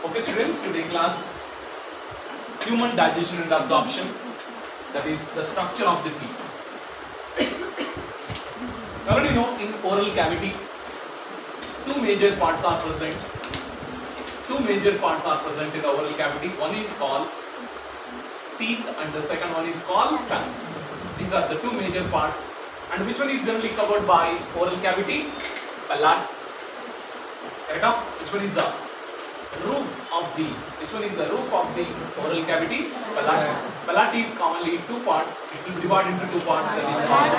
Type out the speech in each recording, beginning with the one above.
Okay students, today class human digestion and absorption, that is the structure of the teeth. You already know in oral cavity two major parts are present. Two major parts are present in the oral cavity. One is called teeth and the second one is called tongue. These are the two major parts. And which one is generally covered by oral cavity? Palate. Correct? Which one is the roof of the oral cavity? Palate. Palate is commonly in two parts. It will divide into two parts. That is called.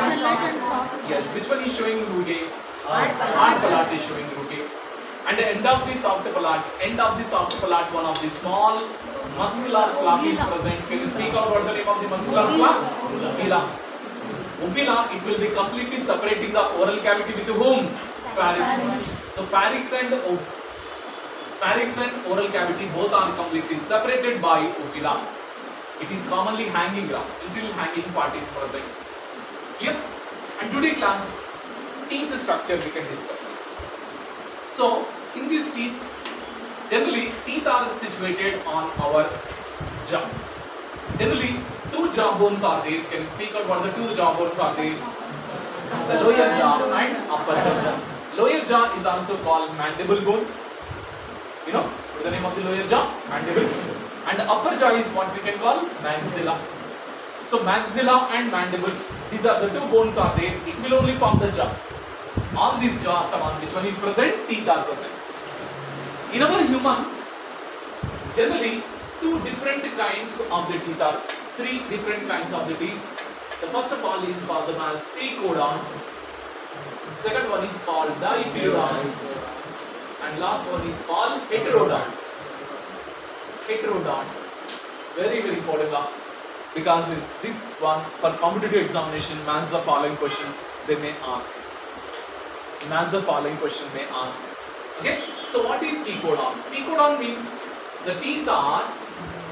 Yes. Which one is showing rugae? Hard palate is showing rugae. And the end of the soft palate, one of the small muscular flap is present. Can you speak out what the name of the muscular flap? Uvula. Uvula, it will be completely separating the oral cavity with whom? Pharynx. So pharynx and oral cavity both are completely separated by uvula. It is commonly hanging ground. Little hanging part is present. Clear? And today class, teeth structure we can discuss. So in these teeth, generally teeth are situated on our jaw. Generally two jaw bones are there. Can you speak out what the two jaw bones are there? The lower jaw and upper jaw. Lower jaw is also called mandible bone. You know, what is the name of the lower jaw? Mandible. And the upper jaw is what we can call maxilla. So maxilla and mandible, these are the two bones are there. It will only form the jaw. On this jaw, come on, which one is present? Teeth are present. In our human, generally two different kinds of the teeth are, three different kinds of the teeth. The first of all is called them as thecodont. Second one is called diphyodont. And last one is called heterodont. Heterodont. Very, very important law. Because this one, for competitive examination, matches the following question they may ask. Matches the following question may ask. Okay? So what is thecodont? Thecodont means the teeth are,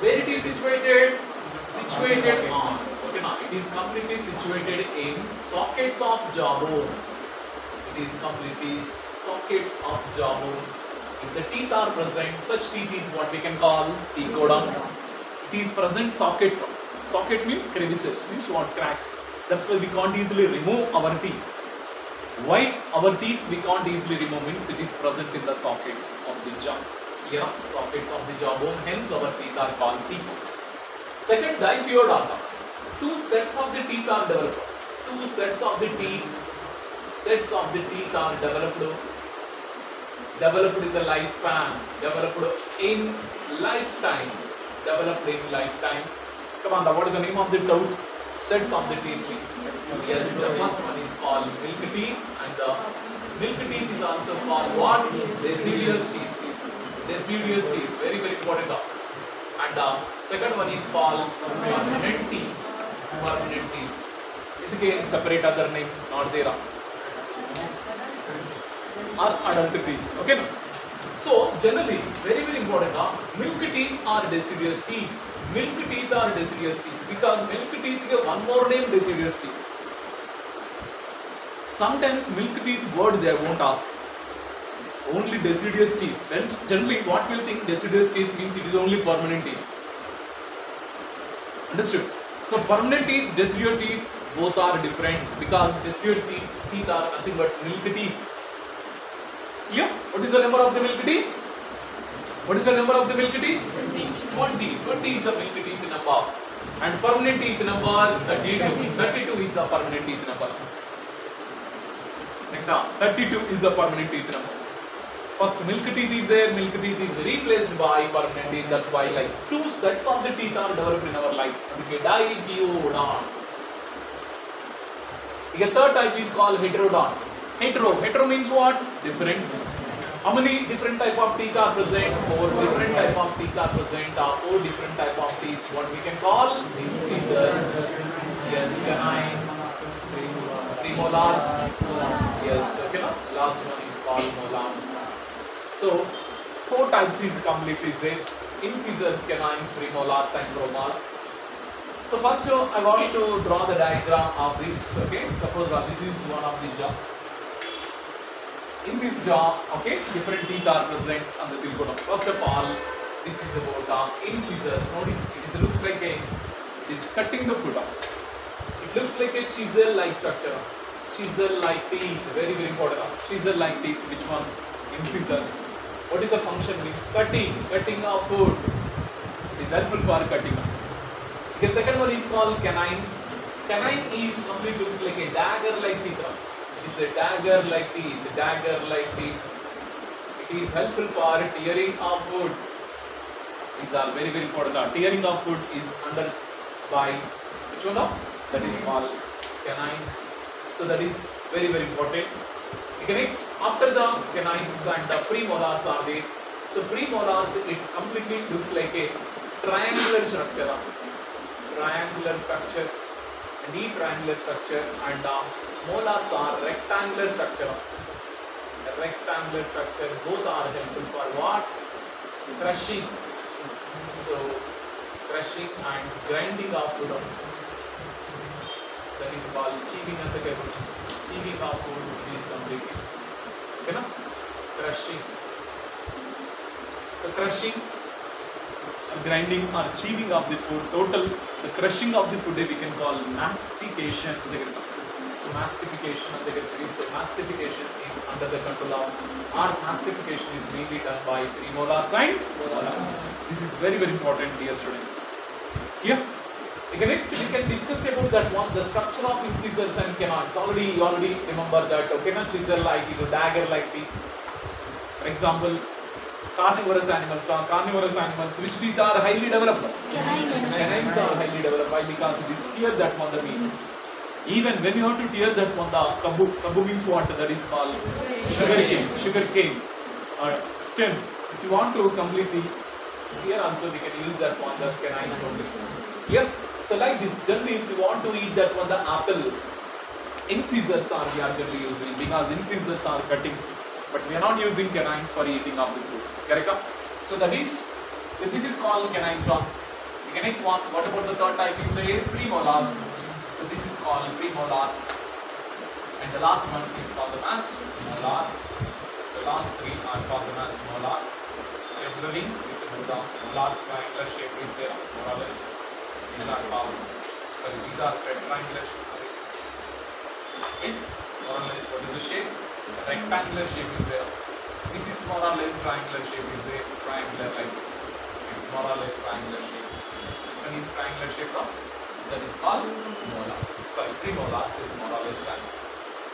where it is situated? Situated on. Okay, now it is completely situated in sockets of jawbone. It is completely sockets of jawbone. If the teeth are present, such teeth is what we can call thecodont. It is present sockets. Socket means crevices, means what? Cracks. That's why we can't easily remove our teeth. Why our teeth we can't easily remove means it is present in the sockets of the jaw. Yeah, sockets of the jawbone. Hence our teeth are called teeth. Second, diphyodont. Two sets of the teeth are developed. Two sets of the teeth. Sets of the teeth are developed in the lifespan, developed in lifetime, Come on, what is the name of the tooth? Sets of the teeth means. Yes, the first one is called milk teeth, and the milk teeth is also called what? Deciduous teeth. Deciduous teeth, very, very important. And the second one is called permanent teeth. Permanent teeth. It can separate other name, not there. Or adult teeth. Okay. So generally, very, very important. Milk teeth are deciduous teeth. Milk teeth are deciduous teeth because milk teeth have one more name, deciduous teeth. Sometimes milk teeth word they won't ask. Only deciduous teeth. Then generally what will think deciduous teeth means it is only permanent teeth. Understood? So permanent teeth, deciduous teeth both are different because deciduous teeth are nothing but milk teeth. Clear? What is the number of the milk teeth? What is the number of the milk teeth? 20. 20 is the milk teeth number. And permanent teeth number 32. 32 is the permanent teeth number. 32 is the permanent teeth number. First milk teeth is there, milk teeth is replaced by permanent teeth. That's why like two sets of the teeth are developed in our life. Okay, diphyodont. The third type is called heterodont. Hetero means what? Different. How many different type of teeth are present? 4 different type of teeth are present. 4 different type of teeth. What we can call incisors. Yes, canines. Premolars. Yes, okay. Last one is called molars. So 4 types is completely there. Incisors, canines, premolars, and promolars. So first I want to draw the diagram of this. Okay. Suppose this is one of the jaw. In this jaw, okay, different teeth are present on the thecodont. First of all, This is about incisors. Notice it looks like it is cutting the food off. It looks like a chisel-like structure. Chisel-like teeth, very important. Chisel-like teeth, which one? Incisors. What is the function? Means cutting of food. It is helpful for cutting. The second one is called canine. Canine is completely looks like a dagger-like teeth. It is a dagger-like teeth. It is helpful for tearing of food. These are very important. Tearing of food is under by which one? That is called canines. So that is very important. Okay, next, after the canines and the premolars are there. So premolars, it completely looks like a triangular structure. Triangular structure, and molars are rectangular structure. Both are helpful for what? Crushing. So crushing and grinding of food. That is called chewing of the food. Chewing of food is completely. Okay, na? Crushing. So crushing, grinding or chewing of the food. Total, the crushing of the food we can call mastication. So mastification of the so mastification is under the control of, or mastification is mainly done by premolars and molars. This is very important, dear students. Clear? Okay, next we can discuss about that one, the structure of incisors and canines. You already remember that. Okay, na, chisel-like, dagger-like teeth. For example, carnivorous animals, which teeth are highly developed? Canines are highly developed. Why? Because it is tear that one the meat. Even when you have to tear that one, the kabu means what? That is called sugar cane or stem. If you want to completely tear also, we can use that one, the canines only. Clear? So like this, generally if you want to eat that one, the apple, incisors are we are generally using, because incisors are cutting, but we are not using canines for eating of the foods. Correct? So that is, this is called canines one. The next one, what about the third type is the premolars. So this is called premolars. And the last one is called the molars. So last three are called the molars. Observing this is the large triangular shape is there, more or less. These are called, these are rectangular. Okay, more or less what is the shape? A rectangular shape is there. This is more or less triangular shape is there, triangular like this. It's more or less triangular shape. Which one is triangular shape now? So that is called molars. Sorry, premolars is more or less triangular.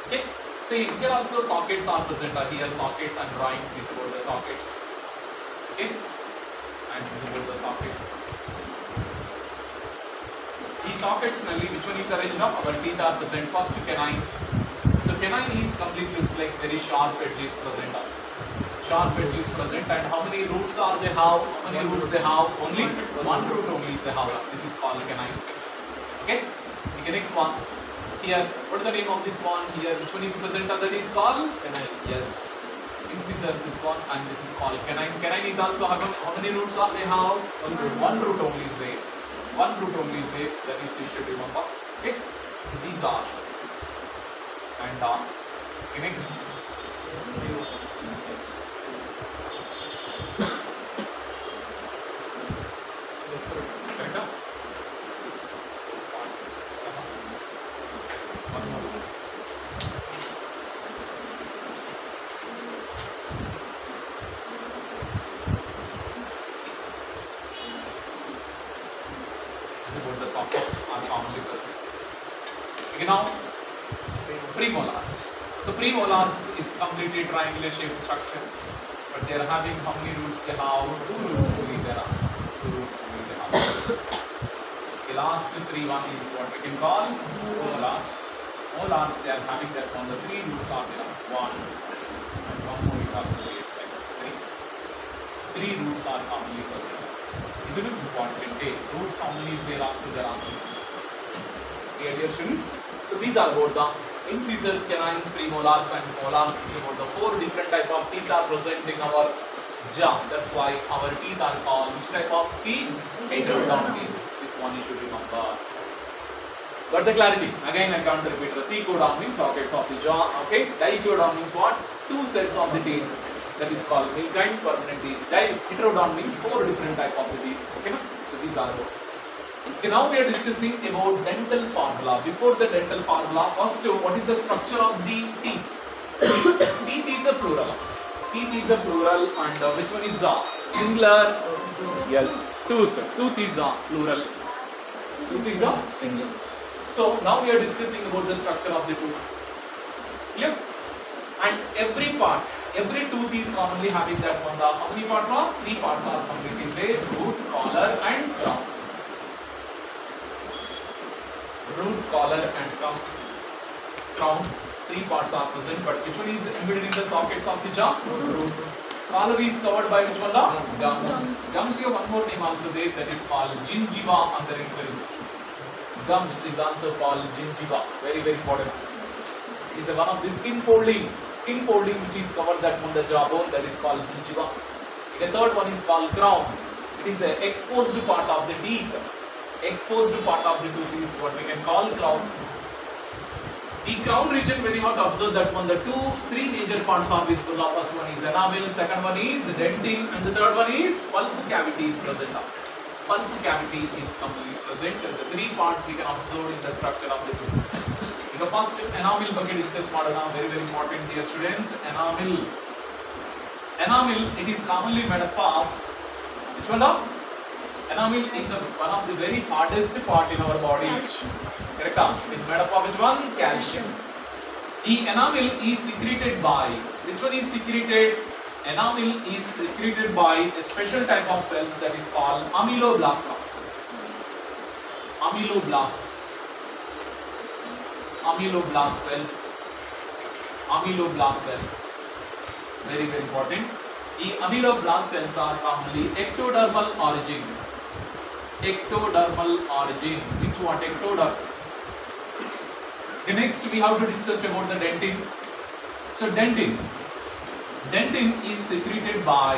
Okay, see here also sockets are present. Here sockets and drawing is about the sockets. Okay, and this is about the sockets. These sockets, which one is arranged now? Our teeth are present. First canine. So canine is completely looks like very sharp edges present. Sharp edges present, and how many roots are they have? How many roots they have? Only one root only they have. This is called canine. Okay. Okay. Next one. Here, what is the name of this one? Here, which one is present? That is called canine. Yes. Incisors is one, and this is called canine. Canine is also how many roots are they have? One root only is there. One root only is there. That is you should remember. Okay. So these are. And okay, next. Yes. Correct? 5, 6, 7. One more. This is about the sockets are commonly present. Okay, now premolars. So premolars is completely triangular shaped structure, but they are having how many roots they have? 2 roots only there are. 2 roots only they have. The last 3 one is what we can call molars. Molars, they are having that one. The 3 roots are there. 1 and 1 more you have to wait like this. 3 roots are commonly present. It is important. Roots only is there also there are some. Okay, dear students. So these are about the incisors, canines, premolars and molars. This is about the 4 different type of teeth are present in our jaw. That's why our teeth are called which type of teeth? Heterodont teeth. This one you should remember. Got the clarity? Again I can't repeat. The thecodont means sockets of the jaw. Okay. Diphodont means what? 2 sets of the teeth. that is called milk and permanently heterodont means 4 different type of the teeth. Okay, na? So these are about. Okay, now we are discussing about dental formula. Before the dental formula, first what is the structure of the teeth? Teeth is a plural. Teeth is a plural, and which one is the singular? Yes, tooth. Tooth is a plural. Tooth is a singular. So now we are discussing about the structure of the tooth. Clear? And every part, every tooth is commonly having that one. How many parts are? 3 parts are complete. Is a root, collar, and crown. Root, collar, and crown. 3 parts are present, but which one is embedded in the sockets of the jaw? Root. Collar is covered by which one? Gums. Gums, you have one more name also there, that is called gingiva antarinkaru. Gums is also called gingiva. Very, very important. It is one of the skin folding which is covered that on the jawbone, that is called gingiva. The third one is called crown. It is an exposed part of the teeth. Exposed part of the tooth is what we can call crown. The crown region, when you have to observe that one, the 3 major parts are visible. The first one is enamel, second one is dentin, and the third one is pulp cavity is present. Pulp cavity is completely present. The 3 parts we can observe in the structure of the tooth. The first enamel ಬಗ್ಗೆ discuss ಮಾಡೋಣ. Very, very important, dear students. Enamel, it is commonly made up of which one? Enamel is one of the very hardest part in our body. Calcium. Correct? It is made up of which one? Calcium. The enamel is secreted by, which one is secreted? Enamel is secreted by a special type of cells that is called ameloblast. Ameloblast cells. Ameloblast cells. Very, very important. The ameloblast cells are commonly ectodermal origin. Ectodermal origin. Which what? Ectoderm. Okay, next we have to discuss about the dentin. So dentin is secreted by,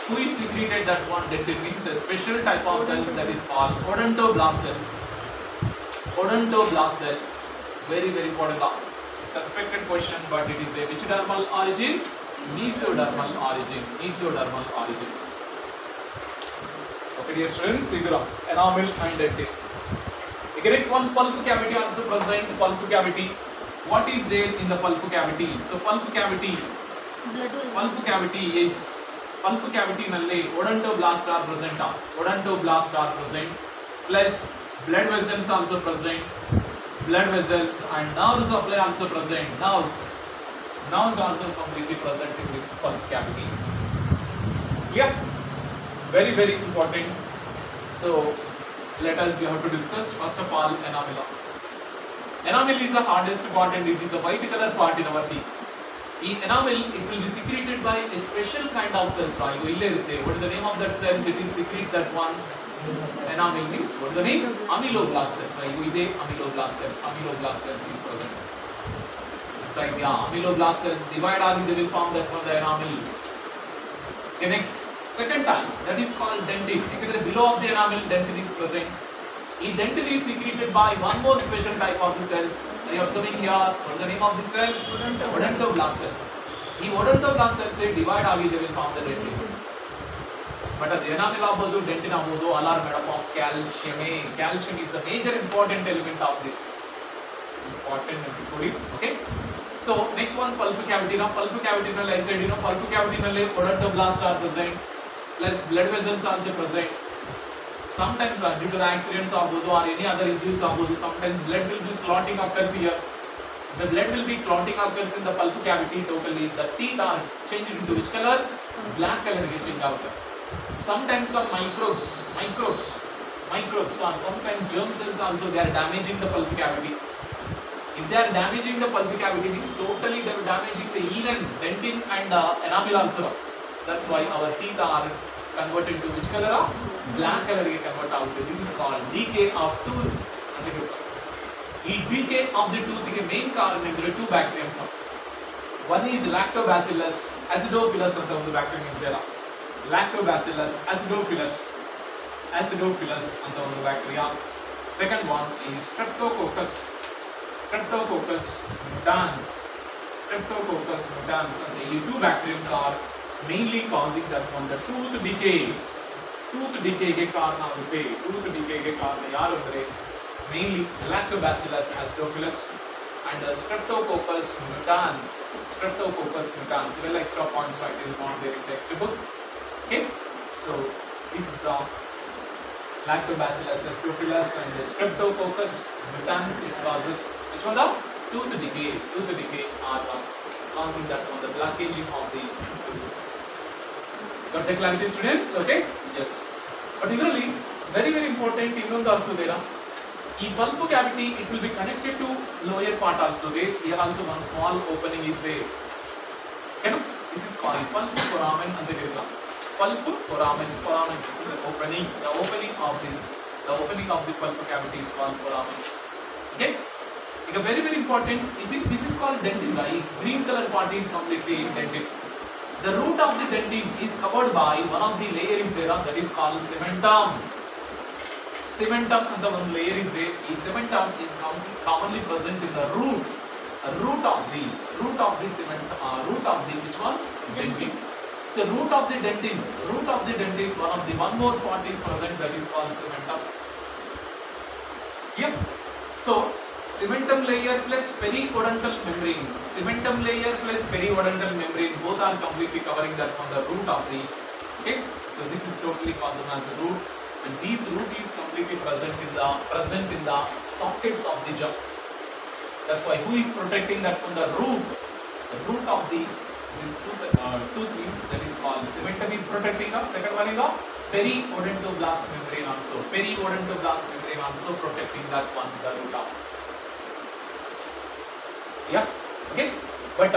who is secreted that one? Dentin means a special type of cells that is called odontoblast cells. Odontoblast cells. Very, very important. Suspected question, but it is a which dermal origin? Mesodermal origin. Mesodermal origin. Okay, dear students, figure out enamel and dentin. Okay, next one, pulp cavity also present. Pulp cavity. What is there in the pulp cavity? So pulp cavity. Pulp cavity is pulp cavity nalli odontoblast are present. Odontoblast are present. Plus blood vessels also present. Blood vessels and nerve supply also present. Nerves also completely present in this pulp cavity. Yeah, very, very important. So let us, we have to discuss first of all enamel. Enamel is the hardest part and it is the white color part in our teeth. The enamel, it will be secreted by a special kind of cells. What is the name of that cells? It is secrete that one. Enamel means what is the name? Ameloblast cells. Ameloblast cells. Ameloblast cells is present. Ameloblast cells divide and they will form that one, the enamel. Okay, next, second time, that is called dentin. Below of the enamel, dentin is present. The dentin is secreted by one more special type of the cells. Are you observing here? What is the name of the cells? Odontoblast cells. The odontoblast cells divide and they will form the dentin. But the enamel agodu, dentin agodu, all are made up of calcium. Calcium is the major important element of this. Important. Okay. So next one, pulp cavity. Now pulp cavity, I said, pulp cavity odontoblast are present. Plus blood vessels also present. Sometimes due to the accidents or any other injuries, sometimes blood will be clotting occurs here. The blood will be clotting occurs in the pulp cavity totally. The teeth are changed into which color? Black color change out. Sometimes some microbes or sometimes germ cells also, they are damaging the pulp cavity. If they are damaging the pulp cavity, means totally they are damaging the even dentin and enamel also. That's why our teeth are converted to which color? Black color convert out. This is called decay of tooth. The decay of the tooth, the main cause is 2 bacteria. One is Lactobacillus acidophilus and the bacterium is there. Lactobacillus acidophilus and the bacteria. Second one is Streptococcus dans. Streptococcus mutans and the two bacteriums are mainly causing that one the tooth decay. Tooth decay ಗೆ ಕಾರಣ ಆಗುತ್ತೆ. Tooth decay ಗೆ ಕಾರಣ ಯಾರು ಅಂದ್ರೆ mainly Lactobacillus acidophilus and Streptococcus mutans. Streptococcus mutans. Well, extra points, right? Is not there in the textbook. Okay, so this is the Lactobacillus acidophilus and the Streptococcus mutans. It causes which one? The tooth decay. Tooth decay are causing that one, the blockaging of the tooth. Got the clarity, students? Okay, yes. Particularly, very important. Innondu also there. The pulp cavity, it will be connected to lower part also. There, here also one small opening is there. Okay, no? This is called pulp foramen and the pulp foramen. Foramen, the opening of this, the opening of the pulp cavity is called foramen. Okay. Very important. This is called dentin, right? Green color part is completely dentin. The root of the dentin is covered by one of the layer is there, that is called cementum. Cementum and the one layer is there. The cementum is commonly present in the root of the which one? Dentin. So root of the dentin, one more part is present, that is called cementum. Yep. So cementum layer plus periodontal membrane. Cementum layer plus periodontal membrane, both are completely covering that from the root of the. Okay, so this is totally called as the root, and this root is completely present in the sockets of the jaw. That's why who is protecting that from the root? The root of the this tooth means that is called cementum is protecting the second one is the periodontoblastic membrane also. Periodontoblastic membrane also protecting that one, the root of. Yeah, okay, but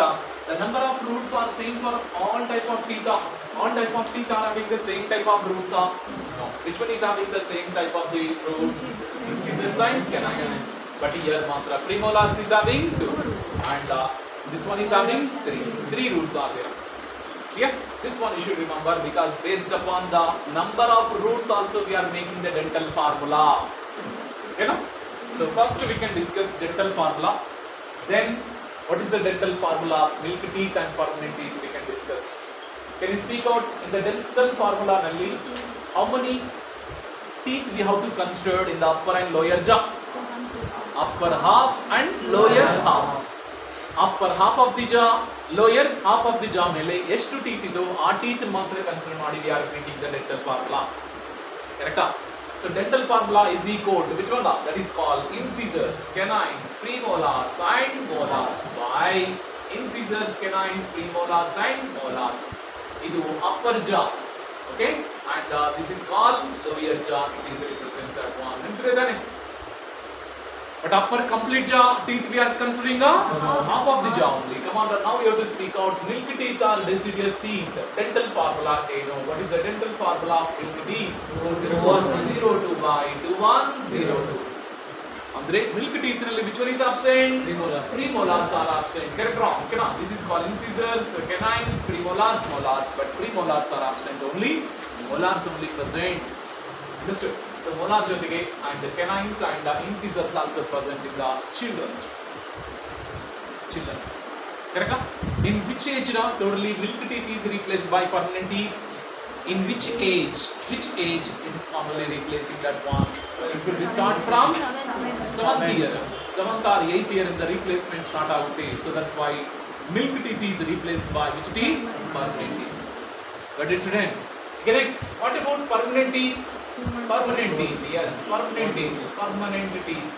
the number of roots are same for all type of teeth. All type of teeth are having the same type of roots. No, which one is having the same type of the roots? Incisors and canines. But here matra premolars is having 2, and this one is having 3. 3 roots are there. Clear? This one you should remember, because based upon the number of roots also we are making the dental formula. You know? So first we can discuss dental formula. Then, what is the dental formula? Milk teeth and permanent teeth we can discuss. Can you speak out in the dental formula, Nalli? How many teeth we have to consider in the upper and lower jaw? Upper half and lower half. Upper half of the jaw, lower half of the jaw mele ಎಷ್ಟು teeth idu ಆ teeth ಮಾತ್ರ consider ಮಾಡಿ we are making the dental formula. Correct? So dental formula is equal to which one? That is called incisors, canines, premolars and molars. By incisors, canines, premolars and molars. Idu upper jaw. Okay? And this is called lower jaw. It is represents that one. But upper complete jaw teeth we are considering half of the jaw only. Come on, now we have to speak out milk teeth or deciduous teeth. Dental formula, what is the dental formula of milk teeth? 2102 by 2102. Andre milk teeth which one is absent? Premolars are absent. Correct, wrong? This is called incisors, canines, premolars, molars. But premolars are absent only. Molars only present. Understood? So molar jotige and the canines and the incisors also present in the children's. Correct? In which age totally milk teeth is replaced by permanent teeth? In which age? Which age it is commonly replacing that one? It will be start from 7th year. 7th or 8th year in the replacement start out. So that's why milk teeth is replaced by which teeth? Permanent teeth. Got it, student? Okay, next. What about permanent teeth? Permanent teeth, yes, permanent teeth. Permanent teeth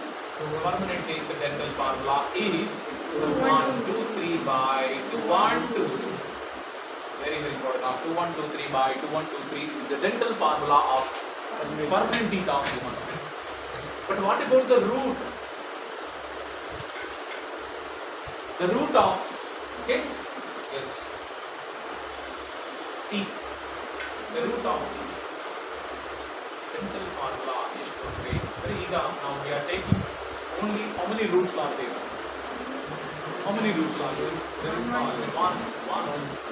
dental formula is 2123 by 2123. Very important. 2123 by 2123 is the dental formula of permanent teeth of human. But what about the root? The root of, okay, yes, teeth. The root of teeth. Dental formula is great. Now we are taking only how many roots are there? How many roots are there? There is 1,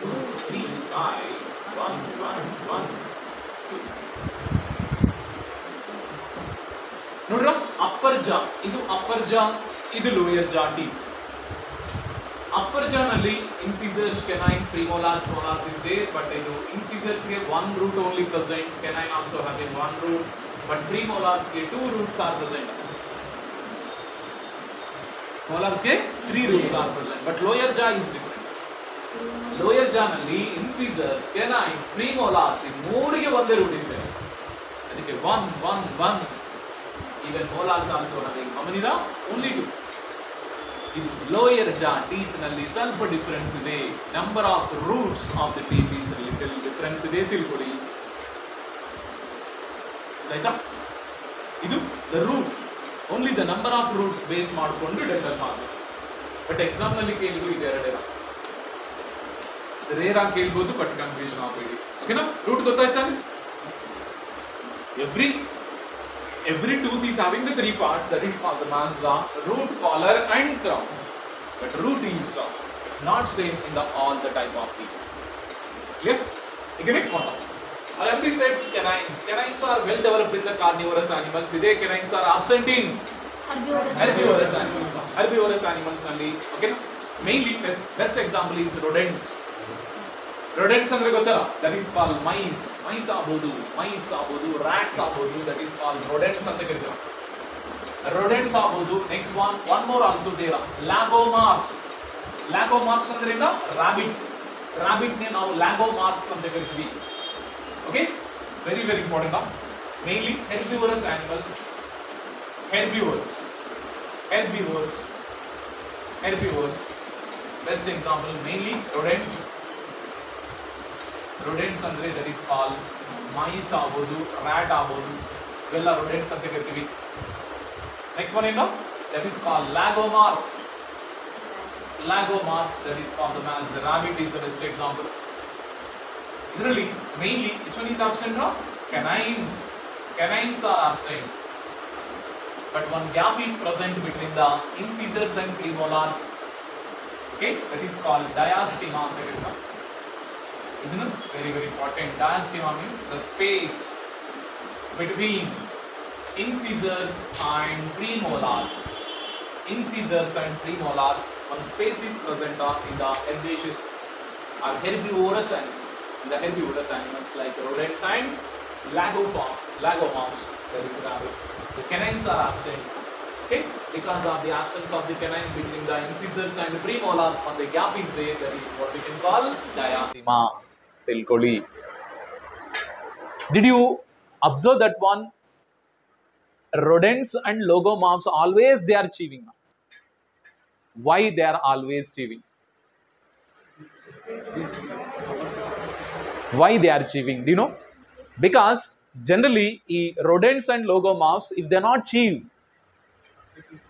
2, 3, 5, 1, 2. Nodra, upper jaw. Idu upper jaw, idu lower jaw teeth. upper jaw nalli incisors, canines, premolars, molars is there, but incisors ge one root only present, canine also having one root, but premolars ge two roots are present. Molars ge three roots are present, but lower jaw is different. Lower jaw nalli incisors, canines, premolars ಈ ಮೂರಿಗೆ ಒಂದೇ root is there. ಅದಕ್ಕೆ 1 even molars also having how many da? Only two. In lower jaw teeth nalli ಸ್ವಲ್ಪ difference ಇದೆ, number of roots of the teeth is little difference ಇದೆ ತಿಳ್ಕೊಳ್ಳಿ. ಆಯ್ತಾ? ಇದು the root, only the number of roots base ಮಾಡಿಕೊಂಡು dental form. But exam ನಲ್ಲಿ ಕೇಳಿದ್ರು ಇದು ಎರಡೇನಾ, ರೇರ್ ಆಗಿ ಕೇಳ್ಬೋದು, ಬಟ್ ಕನ್ಫ್ಯೂಷನ್ ಆಗಬೇಡಿ. ಓಕೆನಾ? ರೂಟ್ ಗೊತ್ತಾಯ್ತಾ? Every tooth is having the three parts, that is called the masza, root, collar and crown. But root is not same in all the type of teeth. Clear? Okay, next one. I already said canines. Canines are well developed in the carnivorous animals. Today canines are absent in herbivorous animals. Herbivorous animals only. Okay. Mainly best example is rodents. Rodents andre gottala, that is called mice. Mice agodu, rats agodu, that is called rodents ante karitara. Rodents agodu. Next one more also there. Lagomorphs. Lagomorphs andre enna? Rabbit ne now lagomorphs ante karithi. Okay, very important. Mainly herbivorous animals. Herbivores. Best example mainly rodents. Rodents andre that is called mice agodu, rat agodu, vella rodents ante kartivi. Next one enna? That is called lagomorphs. That is called as the rabbit is the best example. Really, mainly, which one is absent of? Canines. Canines are absent. But one gap is present between the incisors and premolars. Okay, that is called diastema. This is very important. Diastema means the space between incisors and premolars. One space is present in the herbaceous or herbivorous animals. The herbivorous animals like rodents and lagomorphs, that is rabbit. The canines are absent. Okay, because of the absence of the canine between the incisors and the premolars, when the gap is there, that is what we can call diastema. Tilkoli. Did you observe that one? Rodents and lagomorphs always they are chewing. Why they are always chewing? Why they are chewing? Do you know? Because generally rodents and lagomorphs, if they are not chew,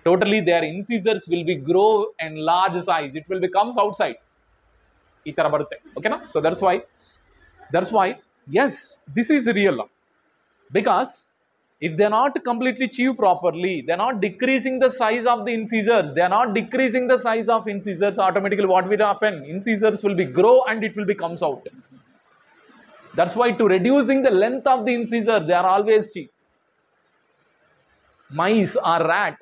totally their incisors will be grow and large size. It will becomes outside. Okay, na? So that's why yes, this is real. Because if they are not completely chew properly, they are not decreasing the size of the incisors. Automatically what will happen? Incisors will be grow and it will be comes out. That's why to reducing the length of the incisor, they are always chew. Mice or rat,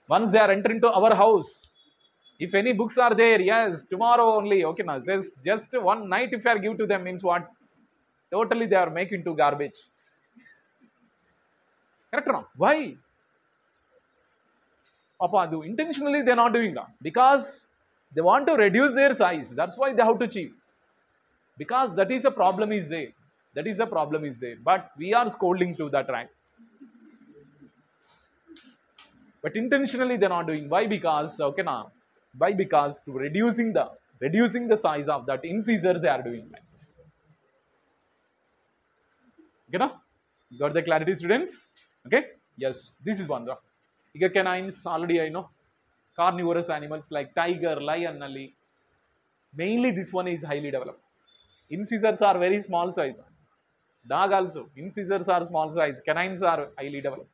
once they are entering into our house, if any books are there, yes, tomorrow only, okay, now just one night if I give to them means what? Totally they are making to garbage. Correct or not? Why? Papa, intentionally they are not doing that. Because they want to reduce their size. That's why they have to chew. Because that is a problem is there. But we are scolding to that right. But intentionally they are not doing. Why? Because okay now. Why? Because to reducing the size of that incisor they are doing like this. Okay now? Got the clarity, students? Okay? Yes. This is one. Here canines already I know. Carnivorous animals like tiger, lion, nalli. Mainly this one is highly developed. Incisors are very small size. Dog also. Incisors are small size. Canines are highly developed.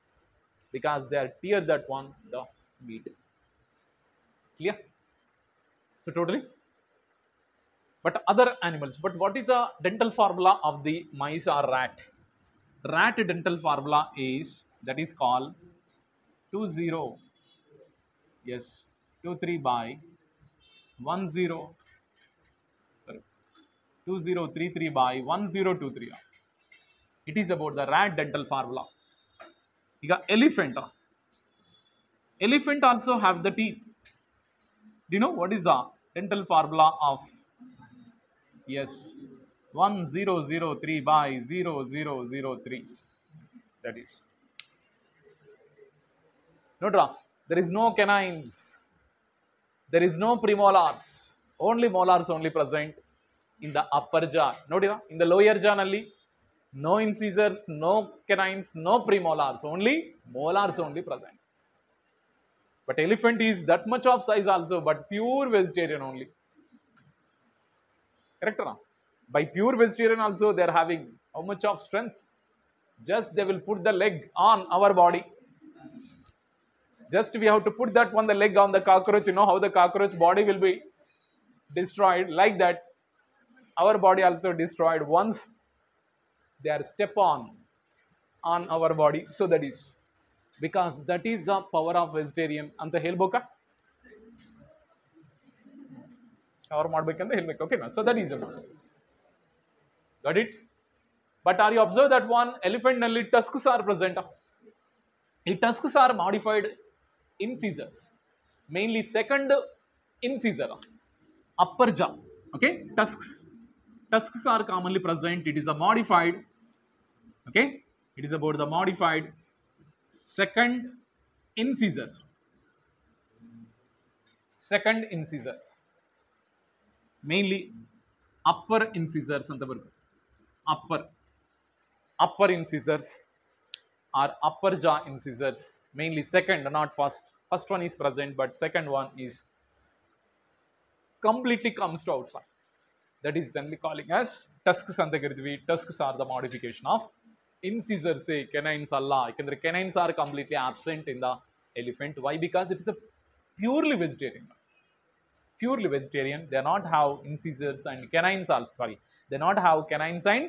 Because they are tear that one, the meat. Clear? So totally. But other animals. But what is the dental formula of the mice or rat? Rat dental formula is, that is called 20. Yes. 23 by 2033 by 1023. It is about the rat dental formula. ಈಗ elephant. Elephant also have the teeth. Do you know what is the dental formula of? Yes, 1003 by 0003. That is. Nodra, there is no canines. There is no premolars. Only molars only present in the upper jaw. Nodira, in the lower jaw nalli, no incisors, no canines, no premolars. Only molars only present. But elephant is that much of size also, but pure vegetarian only. Correct or not? By pure vegetarian also they are having how much of strength? Just they will put the leg on our body. Just we have to put that one the leg on the cockroach. You know how the cockroach body will be destroyed. Like that, our body also destroyed once they are step on our body. So that is because that is the power of vegetarian. Anta helboka? Cover ಮಾಡಬೇಕಂತ ಹೇಳ್ಬೇಕು. Okay, so that is about. Got it? But are you observe that one elephant nalli tusks are present? The tusks are modified incisors, mainly second incisor, upper jaw. Okay, tusks are commonly present. It is a modified. Okay, it is about the modified second incisors. Second incisors, mainly upper incisors anta barutte. Upper incisors or upper jaw incisors, mainly second, not first. First one is present, but second one is completely comes to outside. That is generally calling as tusks anta karidivi. Tusks are the modification of incisors. Say canines alla. Yakandre canines are completely absent in the elephant. Why? Because it is a purely vegetarian. Purely vegetarian. They not have incisors and canines also. Sorry, they not have canines and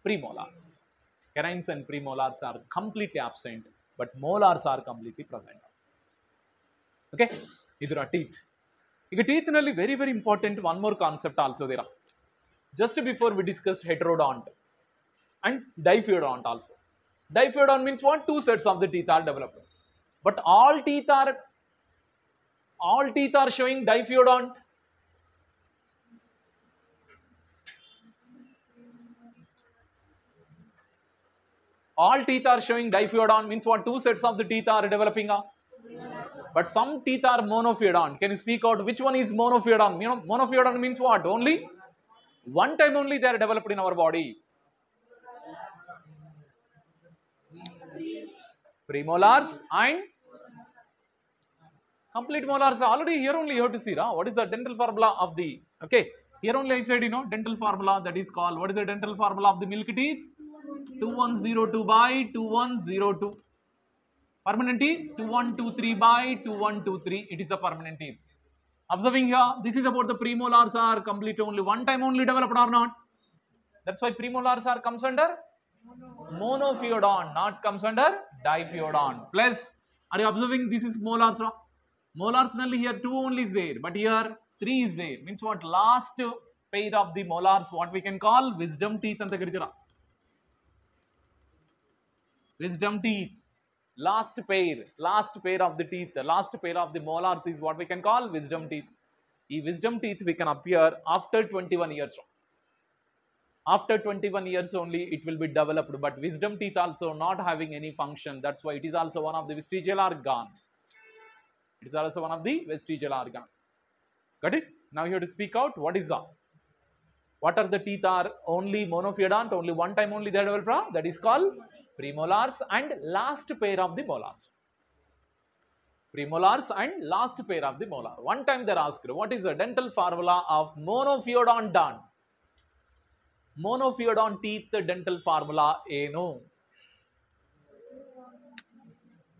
premolars. Canines and premolars are completely absent, but molars are completely present. Okay, idura teeth. ಈಗ teeth nalli very very important one more concept also there. Just before we discussed heterodont and diphyodont also. Diphyodont means what? Two sets of the teeth are developed, but all teeth are showing diphyodont. All teeth are showing diphyodont means what? Two sets of the teeth are developing. But some teeth are monophyodont. Can you speak out which one is monophyodont? You know, monophyodont means what? Only one time only they are developed in our body. Premolars and complete molars. Already here only you have to see what is the dental formula of the. Okay, here only I said, you know, dental formula that is called, what is the dental formula of the milk teeth? 2102 by 2102. Permanent teeth 2123 by 2123. It is the permanent teeth. Observing here, this is about the premolars are complete only one time only developed or not. That's why premolars are comes under monophyodont, not comes under diphyodont. Plus, are you observing this is molars? Molars only here two only is there, but here three is there. Means what? Last pair of the molars, what we can call wisdom teeth anta karitira. Wisdom teeth. Last pair of the teeth, last pair of the molars is what we can call wisdom teeth. These wisdom teeth we can appear after 21 years. After 21 years only it will be developed, but wisdom teeth also not having any function. That's why it is also one of the vestigial organ. It is also one of the vestigial organ. Got it? Now you have to speak out what is that. What are the teeth are only monophyodont, only one time only they are developed. That is called premolars and last pair of the molars. Premolars and last pair of the molar. One time they are asked, what is the dental formula of monophyodont? Monophyodont teeth dental formula eno.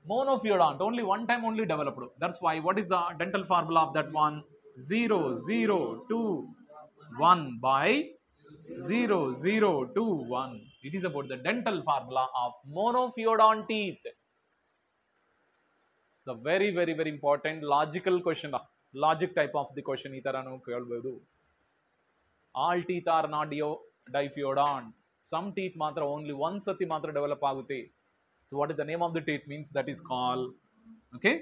Monophyodont only one time only developed. That's why what is the dental formula of that one? 0021 by 0021. It is about the dental formula of monophyodont teeth. It's a very very very important logical question. Logic type of the question ಈ ತರನು ಕೇಳಬಹುದು. All teeth are not diphyodont. Some teeth ಮಾತ್ರ only one ಸತಿ ಮಾತ್ರ develop ಆಗುತ್ತೆ. So what is the name of the teeth means that is called, okay,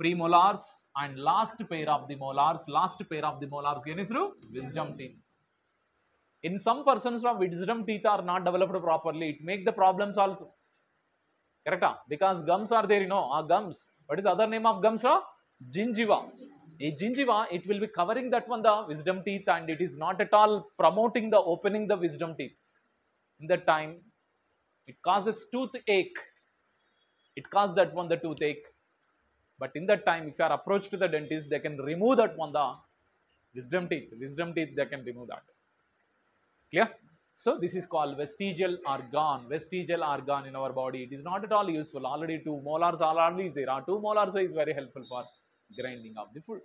premolars and last pair of the molars. Last pair of the molars ಏನು ಹೆಸರು? Wisdom teeth. In some persons of wisdom teeth are not developed properly. It make the problems also. Correct? Because gums are there, you know, gums. What is the other name of gums? Gingiva. A gingiva, it will be covering that one, the wisdom teeth, and it is not at all promoting the opening the wisdom teeth. In that time, it causes toothache. It causes that one the toothache. But in that time, if you are approached to the dentist, they can remove that one, the wisdom teeth. Wisdom teeth, they can remove that. Clear? So this is called vestigial organ. Vestigial organ in our body. It is not at all useful. Already 2 molars are already there. 2 molars is very helpful for grinding of the food.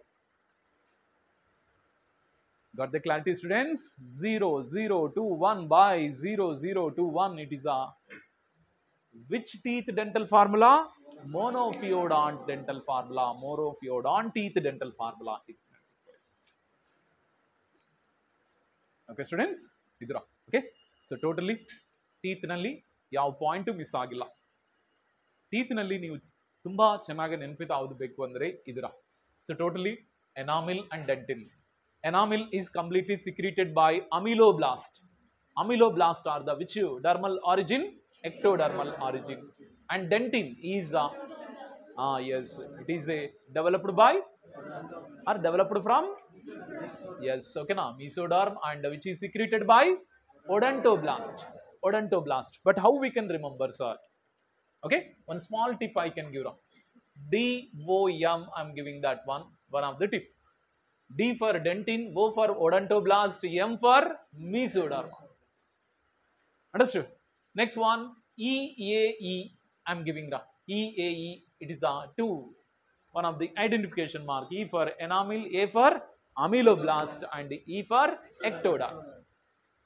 Got the clarity, students? 0, 0, 2, 1 by 0, 0, 2, 1. It is a which teeth dental formula? Monophyodont dental formula. Monophyodont teeth dental formula. Okay, students? Idra. Okay? So totally teeth nalli yav point miss agilla. Teeth nalli ನೀವು ತುಂಬಾ ಚೆನ್ನಾಗಿ ನೆನಪಿತಾಗಬೇಕು ಅಂದ್ರೆ ಇದರ. So totally enamel and dentin. Enamel is completely secreted by ameloblast. Ameloblast are the which dermal origin? Ectodermal origin. And dentin is yes, it is a developed by or developed from, yes, okay na, mesoderm, and which is secreted by odontoblast. Odontoblast. But how we can remember, sir? Okay, one small tip I can give. DOM, I'm giving that one of the tip. D for dentin, O for odontoblast, M for mesoderm. Understood? Next one, EAE, I'm giving the EAE. It is the 2, one of the identification mark. E for enamel, A for ameloblast, and E for ectoderm.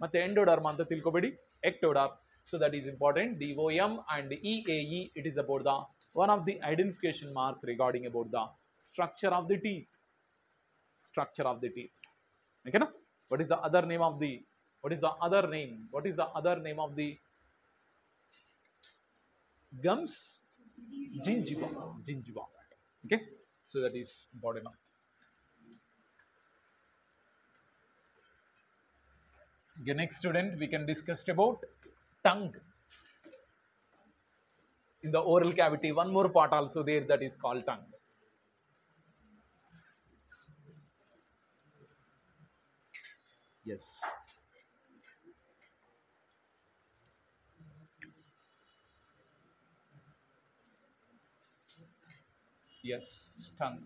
ಮತ್ತೆ endoderm ಅಂತ ತಿಳ್ಕೊಬೇಡಿ, ectoderm. So that is important. DOM and EAE, it is about the one of the identification mark regarding about the structure of the teeth. Structure of the teeth. Okay, na? What is the other name of the? What is the other name? What is the other name of the gums? Gingiva. Gingiva. Okay, so that is important. Okay, next student, we can discuss about tongue. In the oral cavity, one more part also there, that is called tongue. Yes. Yes, tongue.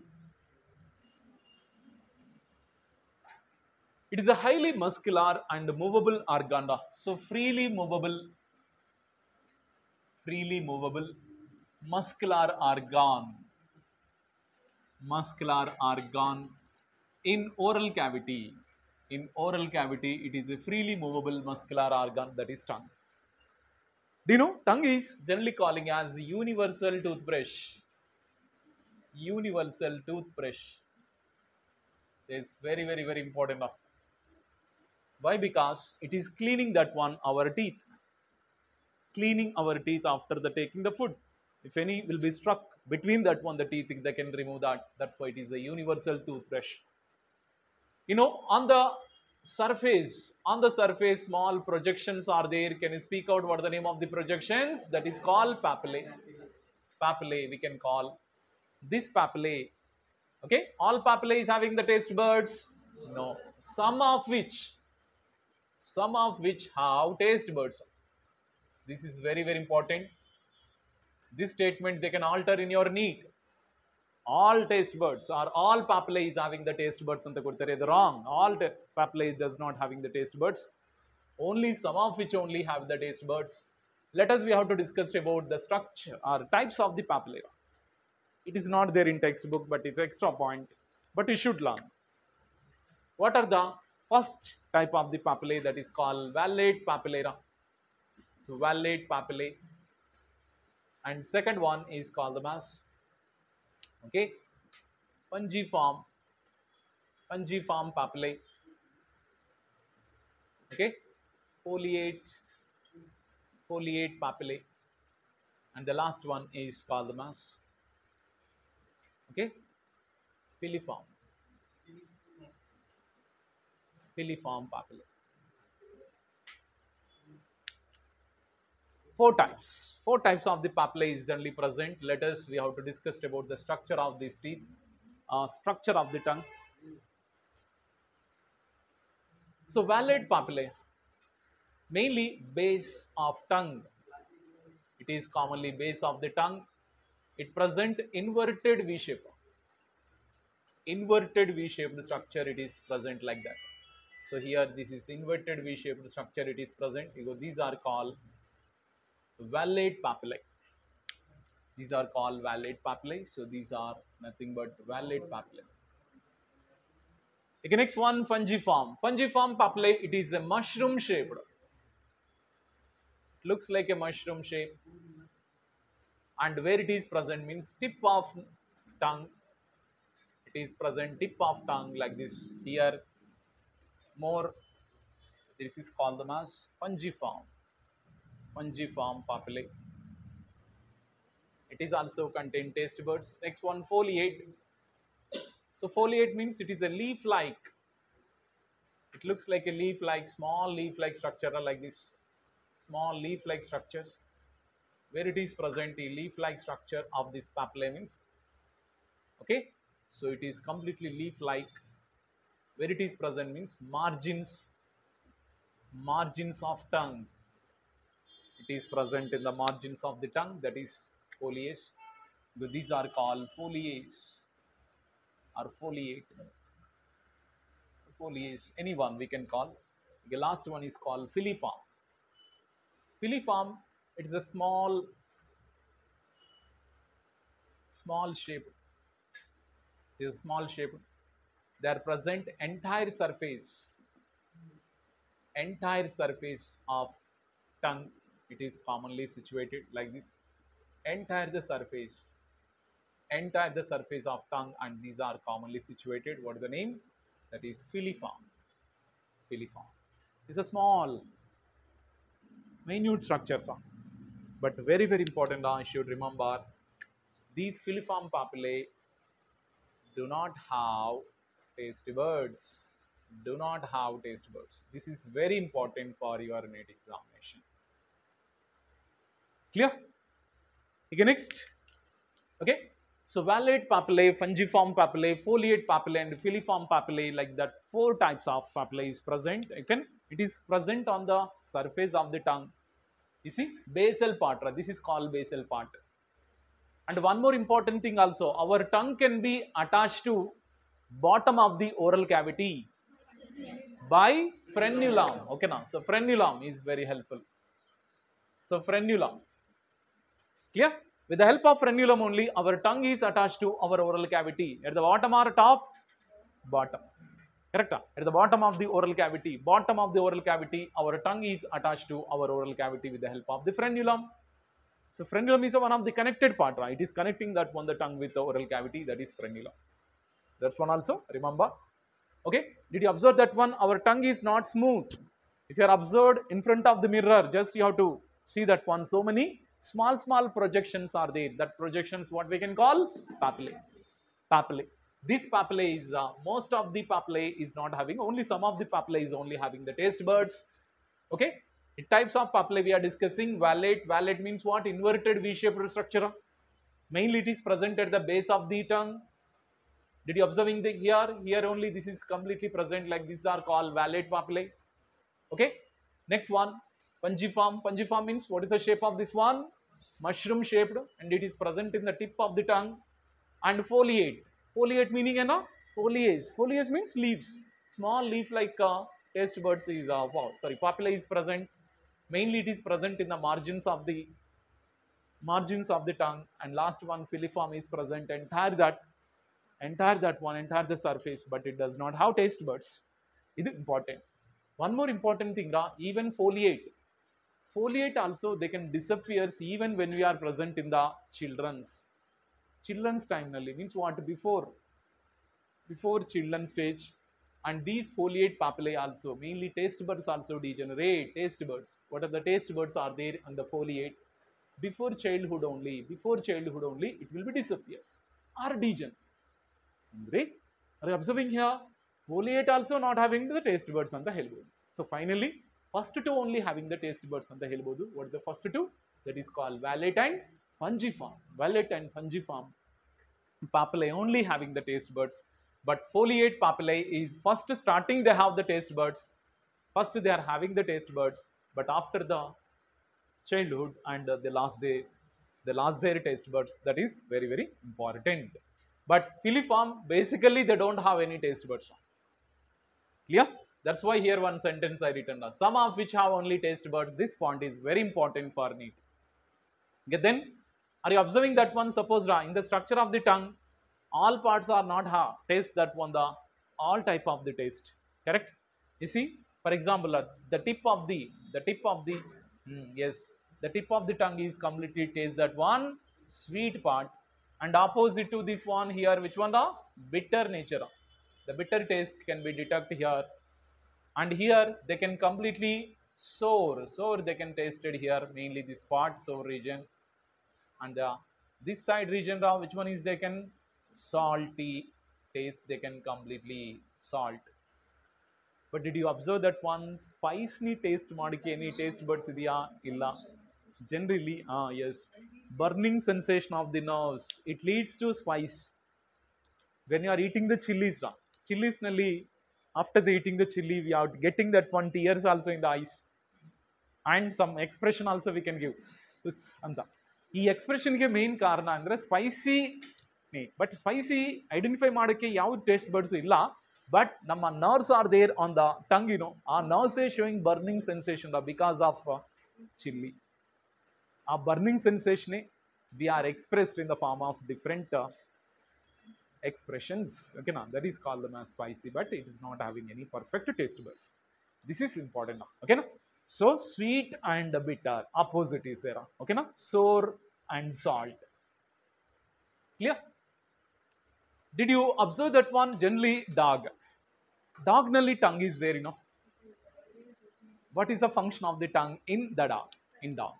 It is a highly muscular and movable organ. So freely movable muscular organ in oral cavity. In oral cavity, it is a freely movable muscular organ, that is tongue. Do you know, tongue is generally calling as universal toothbrush. Universal toothbrush is very, very, very important. Why? Because it is cleaning that one, our teeth. Cleaning our teeth after the taking the food. If any will be struck between that one, the teeth, they can remove that. That's why it is a universal toothbrush. You know, on the surface, small projections are there. Can you speak out what the name of the projections? That is called papillae. Papillae, we can call this papillae. Okay, all papillae is having the taste buds? No, some of which have taste buds. This is very, very important. This statement they can alter in your NEET. All taste buds or all papillae is having the taste buds anta kodtare. The wrong. All papillae does not having the taste buds. Only some of which only have the taste buds. Let us we have to discuss about the structure or types of the papillae. It is not there in textbook, but it's extra point. But you should learn. What are the first type of the papillae? That is called valate papillae. So valate papillae. And second one is called the mass, okay, pungiform Fungiform papillae. Okay, foliate papillae, and the last one is called the mass. Okay, filiform papillae. Four types of the papillae is generally present. Let us, we have to discuss about the structure of these teeth, structure of the tongue. So valate papillae, mainly base of tongue. It is commonly base of the tongue. It present inverted V shape. Inverted V shaped structure, it is present like that. So here this is inverted V shaped structure, it is present because these are called valate papillae. These are called valate papillae. So these are nothing but valate papillae. Okay, next one, fungiform. Fungiform papillae, it is a mushroom shaped. It looks like a mushroom shape. And where it is present means tip of tongue. It is present tip of tongue like this. Here more, this is called them as fungiform. Fungiform papillae. It is also contain taste buds. Next one, foliate. So foliate means it is a leaf-like. It looks like a leaf-like, small leaf-like structure like this. Small leaf-like structures. Where it is present, a leaf-like structure of this papillae means. Okay, so it is completely leaf-like. Where it is present means margins of tongue. It is present in the margins of the tongue, that is foliage. So these are called foliage or foliate. Foliage, anyone we can call. The last one is called filiform. Filiform, it is a small shape. It is small shape. They are present entire surface of tongue. It is commonly situated like this. Entire the surface of tongue, and these are commonly situated. What is the name? That is filiform. Filiform. It's a small, minute structure, but very, very important. I should remember these filiform papillae do not have taste buds. Do not have taste buds. This is very important for your NEET examination. Clear? Okay, next. Okay. So valate papillae, fungiform papillae, foliate papillae, and filiform papillae, like that, four types of papillae is present. Again, it is present on the surface of the tongue. You see, basal part. This is called basal part. And one more important thing also, our tongue can be attached to bottom of the oral cavity by frenulum. Okay, now, so frenulum is very helpful. So frenulum. Clear? With the help of frenulum only, our tongue is attached to our oral cavity. At the bottom or top? Bottom. Correct? At the bottom of the oral cavity, our tongue is attached to our oral cavity with the help of the frenulum. So frenulum is one of the connected part, right? It is connecting that one, the tongue with the oral cavity, that is frenulum. That's one also, remember. Okay, did you observe that one? Our tongue is not smooth. If you are observed in front of the mirror, just you have to see that one. So many small projections are there. That projections, what we can call papillae. Papillae. This papillae is, most of the papillae is not having, only some of the papillae is only having the taste buds. Okay, the types of papillae we are discussing. Valate. Valate means what? Inverted V-shaped structure. Mainly it is present at the base of the tongue. Did you observing the here only this is completely present, like these are called valate papillae. Okay, next one, fungiform. Fungiform means what is the shape of this one? Mushroom shaped, and it is present in the tip of the tongue. And foliate. Foliate meaning, you know, foliage. Foliage means leaves. Small leaf like taste buds is papillae is present. Mainly it is present in the margins of the tongue. And last one, filiform, is present entire the surface, but it does not have taste buds. This is important. One more important thing, even foliate also they can disappear even when we are present in the children's time only. Means what? Before children stage, And these foliate papillae also, mainly taste buds also degenerate. Taste buds. What are the taste buds are there on the foliate? Before childhood only, it will be disappears or degen. Right? Are you observing here? Foliate also not having the taste buds on the hellbodu. So finally, first two only having the taste buds on the hellbodu. What are the first two? That is called valate and fungiform. Valate and fungiform papillae only having the taste buds, but foliate papillae is first starting they have the taste buds. First they are having the taste buds, but after the childhood and they lost their taste buds. That is very important. But filiform basically they don't have any taste buds. Clear? That's why here one sentence I written down. Some of which have only taste buds. This point is very important for NEET. Okay, then are you observing that one? Suppose in the structure of the tongue, all parts are not have taste that one the all type of the taste. Correct? You see, for example, the tip of the yes, the tip of the tongue is completely taste that one sweet part, and opposite to this one here, which one the bitter nature. The bitter taste can be detected here, and here they can completely sour they can taste it here, mainly this part sour region, and this side region raw, which one is they can salty taste, they can completely salt. But did you observe that one spicy taste madike any taste buds idya illa? Generally yes, burning sensation of the nose, it leads to spice. When you are eating the chilies chilies nalli, after the eating the chili we are getting that one tears also in the eyes, and some expression also we can give anta ಈ ಎಕ್ಸ್ಪ್ರೆಷನ್ಗೆ main ಕಾರಣ ಅಂದರೆ spicy. But spicy identify ಮಾಡೋಕ್ಕೆ ಯಾವ taste buds ಇಲ್ಲ, but ನಮ್ಮ nerves are there on the tongue, ಆ nerves are showing burning sensation because of chilli. ಆ burning sensation we are expressed in the form of different expressions. Okay, now that is called them as spicy, but it is not having any perfect taste buds. This is important now. Okay, now so sweet and bitter opposite is there. Okay, now sour and salt. Clear? Did you observe that one? Generally dog nalli tongue is there, what is the function of the tongue in the dog? In dog,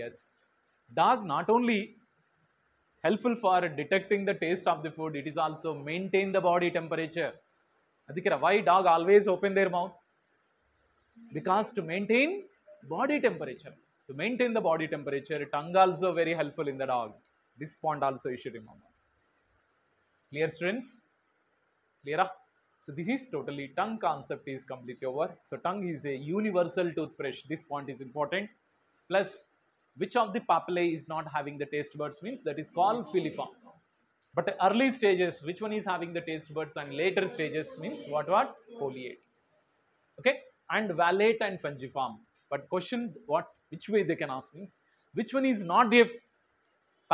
yes, dog not only helpful for detecting the taste of the food, it is also maintain the body temperature. Adikira, why dog always open their mouth? Because to maintain body temperature. To maintain the body temperature, tongue also very helpful in the dog. This point also you should remember. Clear, students? Clear? So this is totally tongue concept is completely over. So tongue is a universal toothbrush. This point is important. Plus, which of the papillae is not having the taste buds means that is called filiform. But early stages, which one is having the taste buds, and later stages means what? Foliate. Okay, and valate and fungiform. But question what? Which way they can ask means which one is not a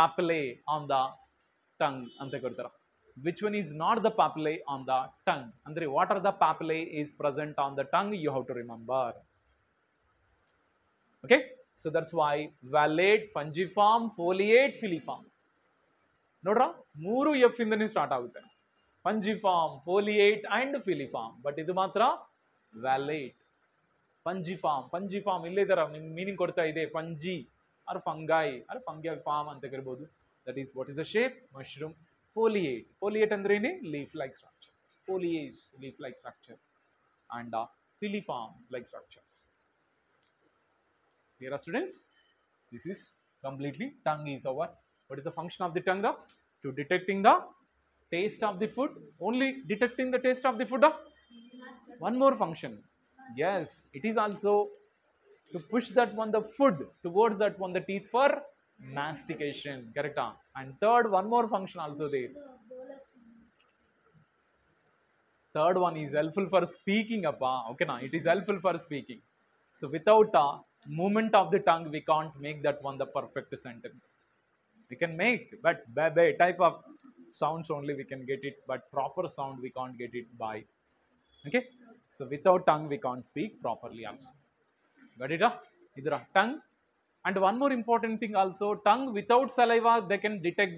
papillae on the tongue? Ante kodtara. Which one is not the papillae on the tongue? Andre, what are the papillae is present on the tongue? You have to remember. Okay. So that's why valate, fungiform, foliate, filiform. Nodra, ಮೂರು F ಇಂದನೇ start ಆಗುತ್ತೆ. ಫಂಜಿಫಾರ್ಮ್, ಫೋಲಿಯೇಟ್ and ಫಿಲಿಫಾರ್ಮ್. But ಇದು ಮಾತ್ರ ವ್ಯಾಲೇಟ್. ಫಂಜಿಫಾರ್ಮ್ ಇಲ್ಲೇ ತರ ನಿಮ್ಗೆ meaning ಕೊಡ್ತಾ ಇದೆ. Fungi or fungi or fungi form ಅಂತ ಕರಿಬಹುದು. That is what is the shape? Mushroom. Foliate ಅಂದ್ರೆ ಏನೇ? Leaf like structure. Foliose leaf like structure and filiform like structure. Here are students, this is completely tongue is over. What is the function of the tongue? To detecting the taste of the food. Only detecting the taste of the food. One more function. Yes, it is also to push that one the food towards that one the teeth for mastication. Correct? And third, one more function also there. Third one is helpful for speaking. Okay, na? It is helpful for speaking. So without movement of the tongue, we can't make that one the perfect sentence. We can make, but by type of sounds only we can get it, but proper sound we can't get it by. Okay, so without tongue we can't speak properly also. Got it? Idra tongue. And one more important thing also, tongue without saliva they can detect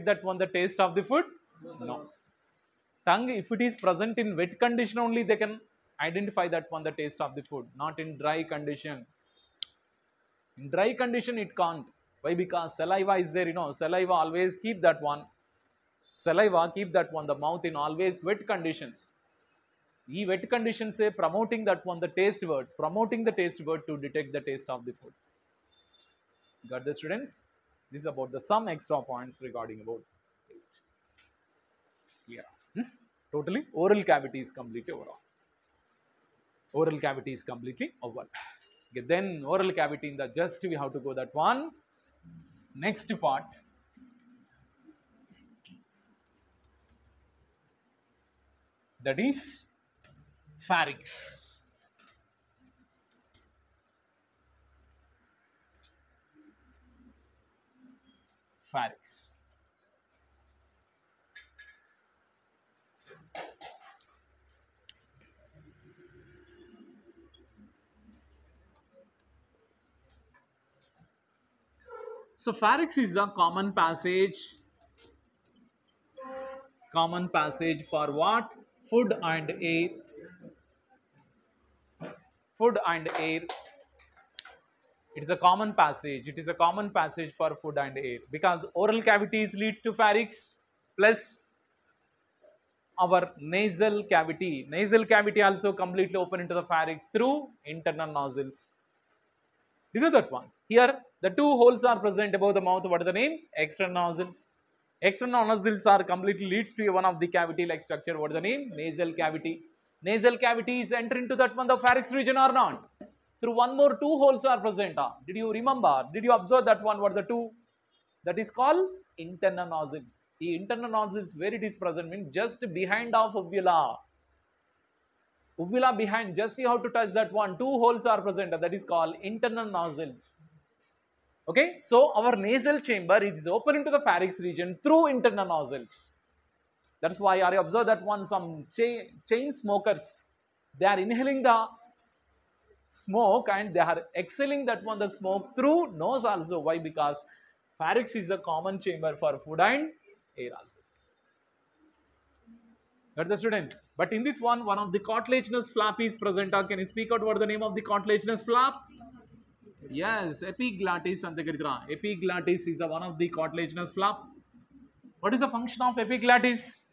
that one the taste of the food. No, tongue, if it is present in wet condition only, they can identify that one, the taste of the food, not in dry condition. In dry condition, it can't. Why? Because saliva is there, saliva always keep that one. Saliva keep that one, the mouth in always wet conditions. E wet conditions say promoting that one, the taste words, promoting the taste word to detect the taste of the food. Got the students? This is about the some extra points regarding about taste. Yeah. Totally, oral cavity is completely over. Oral cavity is completely over. Okay, then oral cavity in the just we have to go that one. Next part. That is pharynx. Pharynx. So pharynx is a common passage for what? Food and air. Food and air. It is a common passage. It is a common passage for food and air because oral cavities leads to pharynx plus our nasal cavity. Nasal cavity also completely open into the pharynx through internal nostrils. You know that one. Here the two holes are present above the mouth. What is the name? External nostrils. External nostrils are completely leads to one of the cavity like structure. What is the name? Nasal cavity. Nasal cavity is enter into that one, the pharynx region or not? Through one more two holes are present. Did you remember? Did you observe that one? What are the two? That is called internal nostrils. The internal nostrils where it is present means just behind of uvula. Uvula behind, just you have to touch that one. Two holes are present. That is called internal nostrils. Okay, so our nasal chamber is open into the pharynx region through internal nostrils. That's why I observe that one, some chain smokers, they are inhaling the smoke and they are exhaling that one, the smoke through nose also. Why? Because pharynx is a common chamber for food and air also. Got the students? But in this one of the cartilaginous flap is present. Can you speak out what the name of the cartilaginous flap? Yes, epiglottis. Epiglottis is one of the cartilaginous flap. What is the function of epiglottis?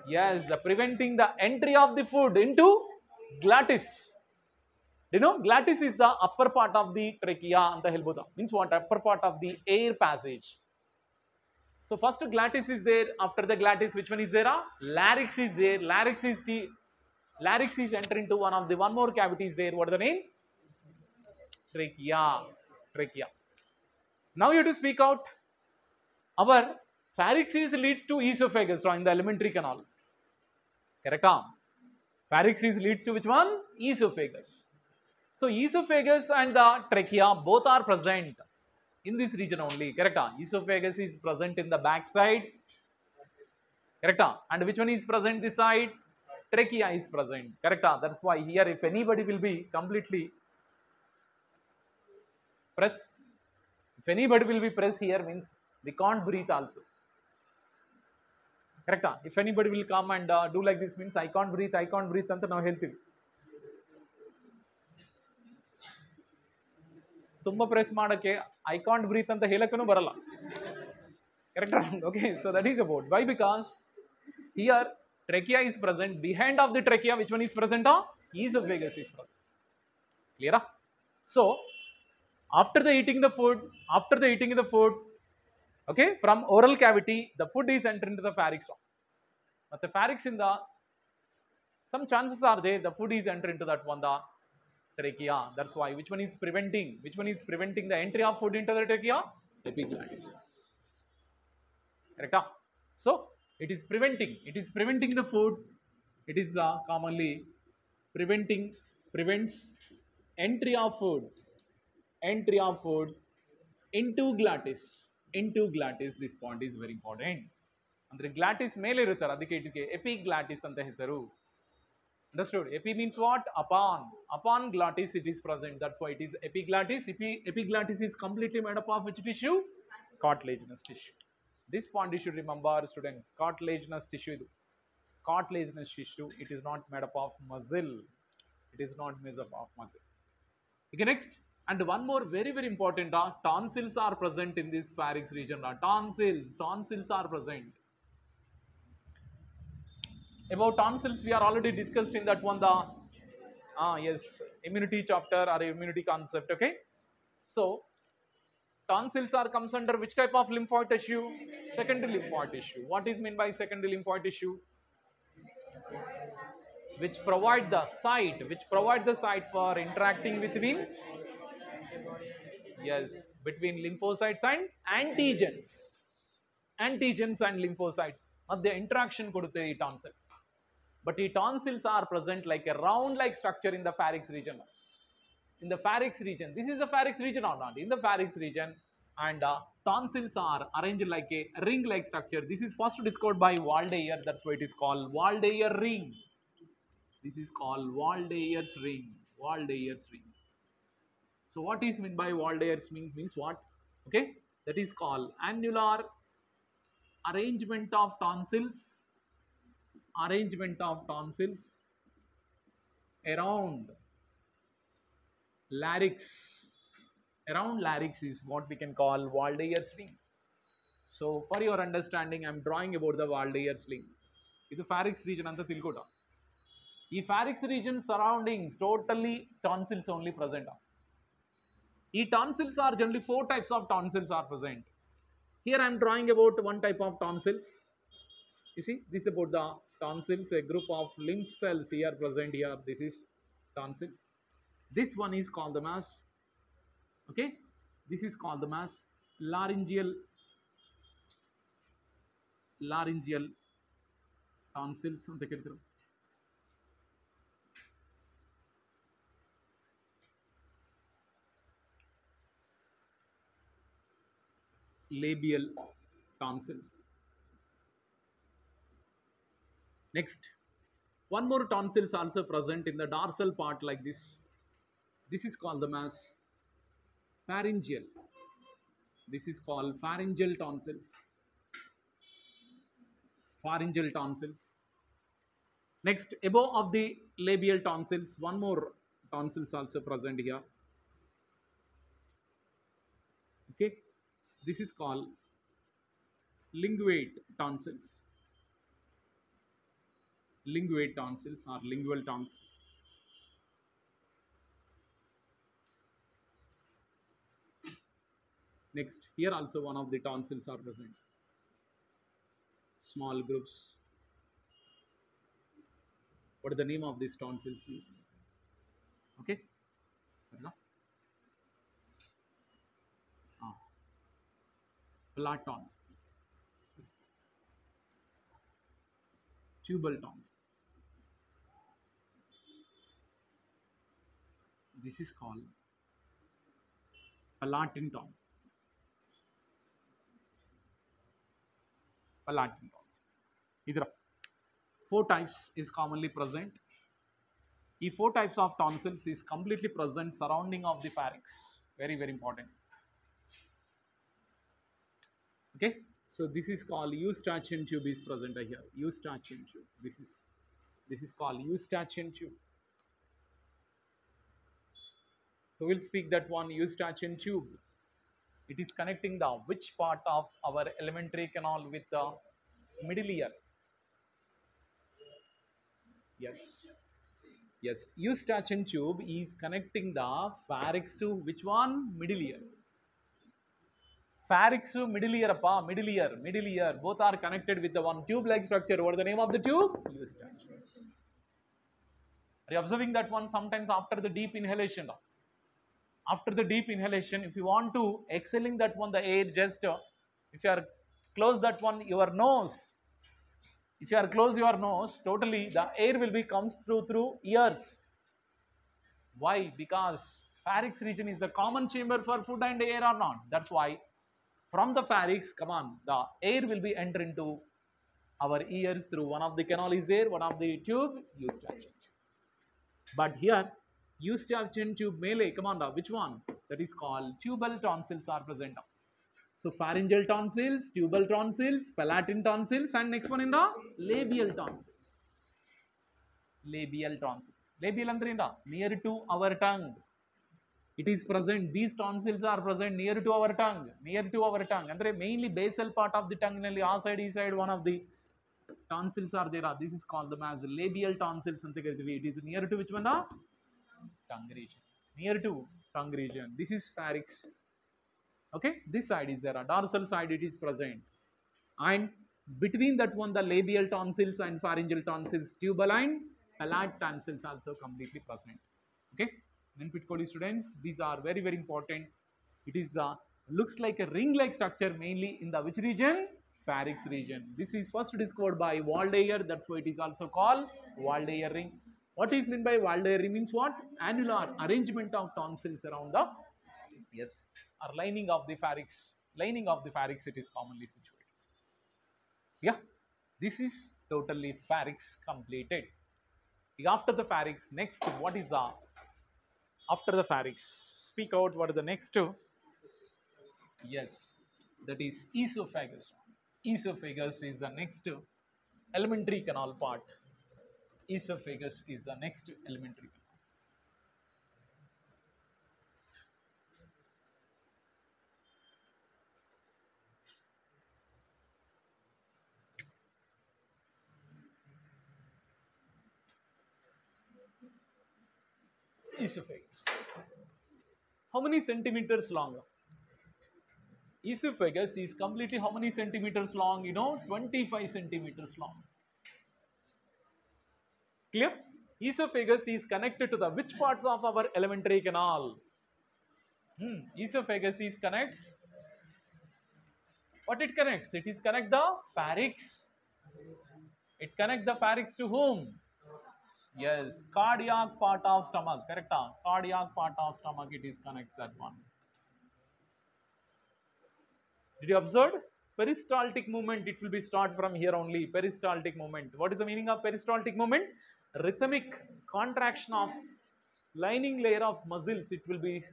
Yes, the preventing the entry of the food into glottis. You know, glottis is the upper part of the trachea and the helbota. Means what? Upper part of the air passage. So first glottis is there. After the glottis, which one is there? Larynx is there. Larynx is enter into one more cavity is there. What is the name? Trachea. Now you have to speak out. Our pharynx leads to esophagus in the alimentary canal. Correct? Pharynx leads to which one? Esophagus. So esophagus and the trachea both are present in this region only. Correct? Esophagus is present in the back side. Correct? And which one is present this side? Trachea is present. Correct? That's why here if anybody will be completely press, if anybody will be press here means we can't breathe also. Correct? If anybody will come and do like this means I can't breathe anta now healthy. Tumba press madake I can't breathe anta helakanu barala. Correct? Okay, so that is about. Why? Because here trachea is present. Behind of the trachea, which one is present? Esophagus is present. Clear? So after the eating the food, okay, from oral cavity, the food is entered into the pharynx. But the pharynx in the, some chances are there, the food is entered into that one, the trachea. That's why, which one is preventing the entry of food into the trachea? Epiglottis. Correct? So, it is preventing the food. It is commonly prevents entry of food into glottis. This point is very important. Andre glottis ಮೇಲೆ ಇರುತ್ತಾರೆ ಅದಕ್ಕೆ ಇದಕ್ಕೆ epiglottis ಅಂತ ಹೆಸರು. Understood? Epi means what? Upon glottis it is present. That's why it is epiglottis. Epiglottis is completely made up of which tissue? Cartilaginous tissue. This point you should remember, students. Cartilaginous tissue. Cartilaginous tissue. It is not made up of muscle. It is not made up of muscle. Okay, next. And one more very, very important, tonsils are present in this pharynx region. Tonsils are present. About tonsils, we are already discussed in that one, yes, immunity chapter or immunity concept, okay? So, tonsils are comes under which type of lymphoid tissue? Secondary lymphoid tissue. What is meant by secondary lymphoid tissue? Which provide the site for interacting between, yes, between lymphocytes and antigens. Antigens and lymphocytes. The interaction ಕೊಡುತ್ತೆ ಈ tonsils. But the tonsils are present like a round-like structure in the pharynx region. In the pharynx region, this is the pharynx region or not? In the pharynx region, and tonsils are arranged like a ring-like structure. This is first discovered by Waldeyer. That's why it is called Waldeyer ring. This is called Waldeyer's ring. Waldeyer's ring. So what is meant by Waldeyer's ring? Means what? Okay, that is called annular arrangement of tonsils. Arrangement of tonsils around larynx. Around larynx is what we can call Waldeyer's ring. So for your understanding, I am drawing about the Waldeyer's ring. This is pharynx region anta tilkota. This pharynx region surroundings totally tonsils only present. These tonsils are generally 4 types of tonsils are present. Here I am drawing about one type of tonsils. You see, this is about the tonsils, a group of lymph cells here present here. This is tonsils. This one is called the as, okay, this is called the as laryngeal tonsils anta keltiro. Labial tonsils. Next, one more tonsil is also present in the dorsal part like this. This is called the as pharyngeal. This is called pharyngeal tonsils. Pharyngeal tonsils. Next, above of the labial tonsils, one more tonsils also present here. Okay, this is called linguate tonsils. Linguate tonsils or lingual tonsils. Next, here also one of the tonsils are present. Small groups. What is the name of these tonsils is? Okay. Flat tonsils. Tubal tonsils. This is called Palatine tonsils. Palatine tonsils. Either 4 types is commonly present. These 4 types of tonsils is completely present surrounding of the pharynx. Very, very important. Okay, so this is called Eustachian tube is present here. Eustachian tube. This is called Eustachian tube. So we'll speak that one Eustachian tube. It is connecting the which part of our elementary canal with the middle ear. Yes. Yes, Eustachian tube is connecting the pharynx to which one? Middle ear. Pharynx to middle ear, middle ear. Both are connected with the one tube-like structure. What is the name of the tube? Eustachian. Are you observing that one? Sometimes after the deep inhalation, if you want to exhaling that one, the air just, if you are close that one, your nose. If you are close your nose, totally the air will be comes through ears. Why? Because pharynx region is the common chamber for food and air or not. That's why from the pharynx, come on, the air will be enter into our ears through one of the canal is there, one of the tube, Eustachian tube. But here, Eustachian tube melee, come on, which one? That is called tubal tonsils are present. So pharyngeal tonsils, tubal tonsils, palatine tonsils, and next one in the labial tonsils. Labial tonsils. Labial andre inda near to our tongue. It is present. These tonsils are present near to our tongue. Near to our tongue. Andre mainly basal part of the tongue. Nalli a side, e side, one of the tonsils are there. This is called them as labial tonsils. It is near to which one? Tongue region. Near to tongue region. This is pharynx. Okay, this side is there. Dorsal side it is present. And between that one, the labial tonsils and pharyngeal tonsils, tubal and palatine tonsils also completely present. Okay, then Pitkoli students, these are very, very important. It is looks like a ring-like structure mainly in the which region? Pharynx region. This is first discovered by Waldeyer. That's why it is also called Waldeyer ring. What is meant by Waldeyer ring means what? Annular arrangement of tonsils around the or lining of the pharynx. Lining of the pharynx it is commonly situated. Yeah, this is totally pharynx completed. After the pharynx, next what is the after the pharynx? Speak out what is the next two? Yes, that is esophagus. Esophagus is the next alimentary canal part. Esophagus is the next alimentary canal. Esophagus. How many centimeters long? Esophagus is completely how many centimeters long? 25 centimeters long. Clear? Esophagus is connected to the which parts of our alimentary canal? Esophagus is connects. What it connects? It is connect the pharynx. It connect the pharynx to whom? Yes, cardiac part of stomach. Correct? Cardiac part of stomach. It is connect that one. Did you observe? Peristaltic movement, it will be start from here only. Peristaltic movement. What is the meaning of peristaltic movement? Rhythmic contraction of lining layer of muscles. It will be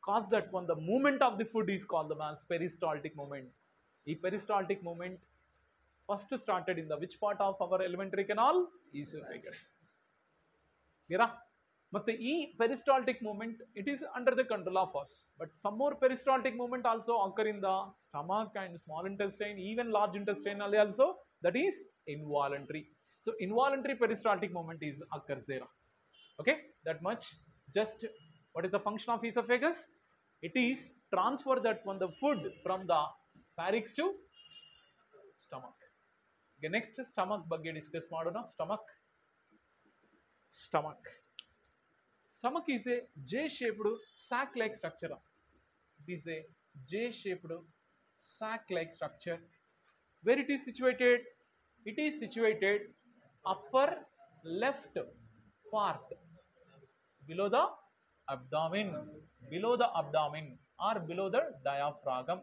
cause that one. The movement of the food is called as peristaltic movement. The peristaltic movement first started in the which part of our alimentary canal? Esophagus. Yeah. But the peristaltic movement, it is under the control of us. But some more peristaltic movement also occur in the stomach and small intestine, even large intestine also. That is involuntary. So involuntary peristaltic movement is occurs there. Okay, that much. Just what is the function of esophagus? It is transfer that one the food from the pharynx to stomach. Okay, next stomach ಬಗ್ಗೆ discuss ಮಾಡೋಣ. Stomach. Stomach is a J-shaped sac-like structure. It is a J-shaped sac-like structure. Where it is situated? It is situated upper left part, below the abdomen, or below the diaphragm.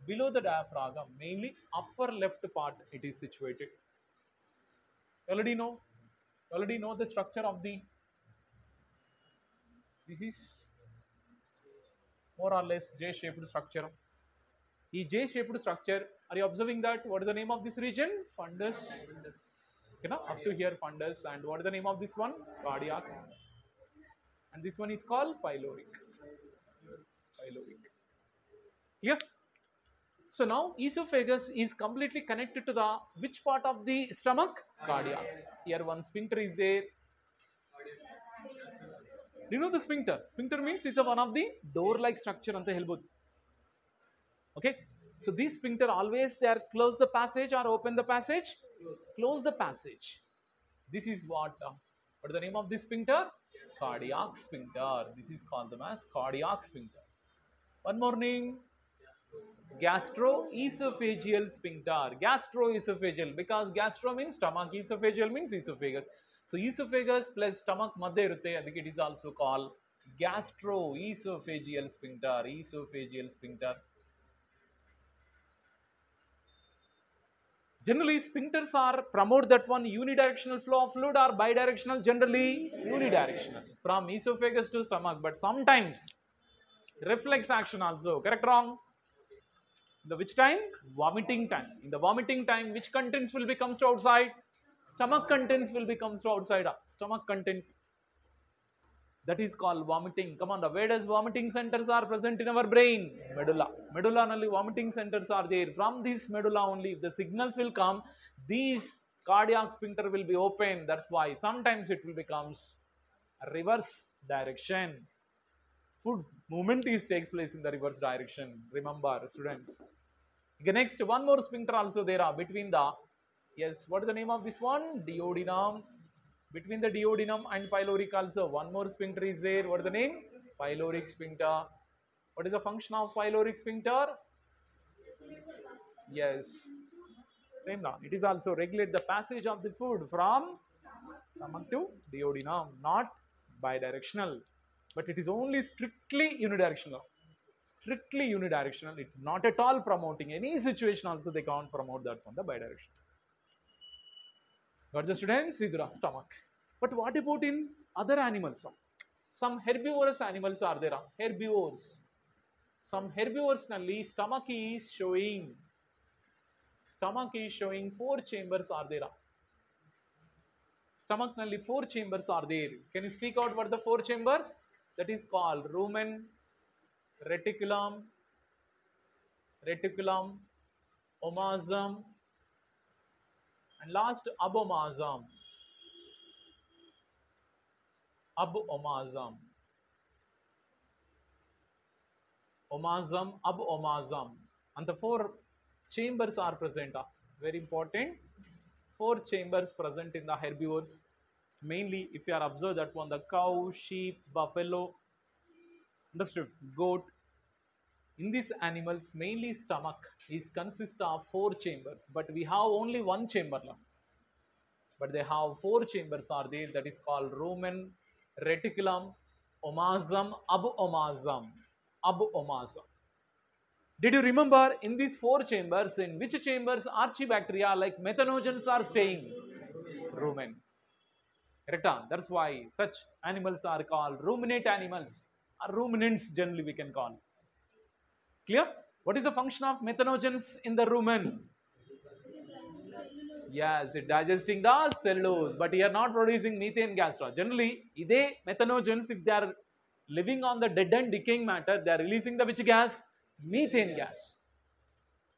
Below the diaphragm, mainly upper left part, it is situated. Already know the structure of the. This is more or less J-shaped structure. The J-shaped structure, are you observing that? What is the name of this region? Fundus. Up to here fundus. And what is the name of this one? Cardiac. And this one is called pyloric. Here. So now esophagus is completely connected to the which part of the stomach? Cardiac. Here one sphincter is there. Do you know the sphincter? Sphincter means it's one of the door-like structure anta helbodu. Okay. So these sphincter always they are close the passage or open the passage? Close the passage. This is what is the name of this sphincter? Cardiac sphincter. This is called them as cardiac sphincter. One more name. Gastroesophageal sphincter. Gastroesophageal, because gastro means stomach, esophageal means esophagus. So esophagus plus stomach madhya irutte, adike it is also called gastroesophageal sphincter. Esophageal sphincter. Generally, sphincters are promote that one unidirectional flow of fluid or bidirectional, generally unidirectional from esophagus to stomach, but sometimes reflex action also. Correct, wrong? The which time? Vomiting time. In the vomiting time, which contents will be comes to outside? Stomach contents will be comes to outside. Stomach content. That is called vomiting. Come on, where does vomiting centers are present in our brain? Medulla. Medulla only vomiting centers are there. From this medulla only, if the signals will come, these cardiac sphincter will be open. That's why sometimes it will becomes a reverse direction. Food movement is takes place in the reverse direction. Remember, students. Okay, next, one more sphincter also there are between the, yes, what is the name of this one? Duodenum. Between the duodenum and pyloric also, one more sphincter is there. What is the name? Pyloric sphincter. What is the function of pyloric sphincter? Yes. Same now. It is also regulate the passage of the food from stomach to duodenum, not bidirectional, but it is only strictly unidirectional. Strictly unidirectional. It's not at all promoting any situation. Also, they can't promote that from the bidirectional. Got the students? Idra, stomach. But what about in other animals? Some herbivorous animals are there. Herbivores. Some herbivores nalli stomach is showing. Stomach is showing 4 chambers are there. Stomach nalli 4 chambers are there. Can you speak out what the 4 chambers? That is called rumen, reticulum, omasum, and last abomasum. Abomasum. Omasum, abomasum. And the 4 chambers are present. Very important. 4 chambers present in the herbivores. Mainly, if you are observed that one, the cow, sheep, buffalo, understood, goat. In these animals, mainly stomach is consist of 4 chambers, but we have only 1 chamber. But they have 4 chambers are there. That is called rumen, reticulum, omasum, abomasum. Abomasum. Did you remember in these 4 chambers, in which chambers archibacteria like methanogens are staying? Rumen. Correct? That's why such animals are called ruminate animals, or ruminants generally we can call. Clear? What is the function of methanogens in the rumen? Yes, it digesting the cellulose, but here not producing methane gas. Generally, they methanogens, if they are living on the dead and decaying matter, they are releasing the which gas? Methane gas.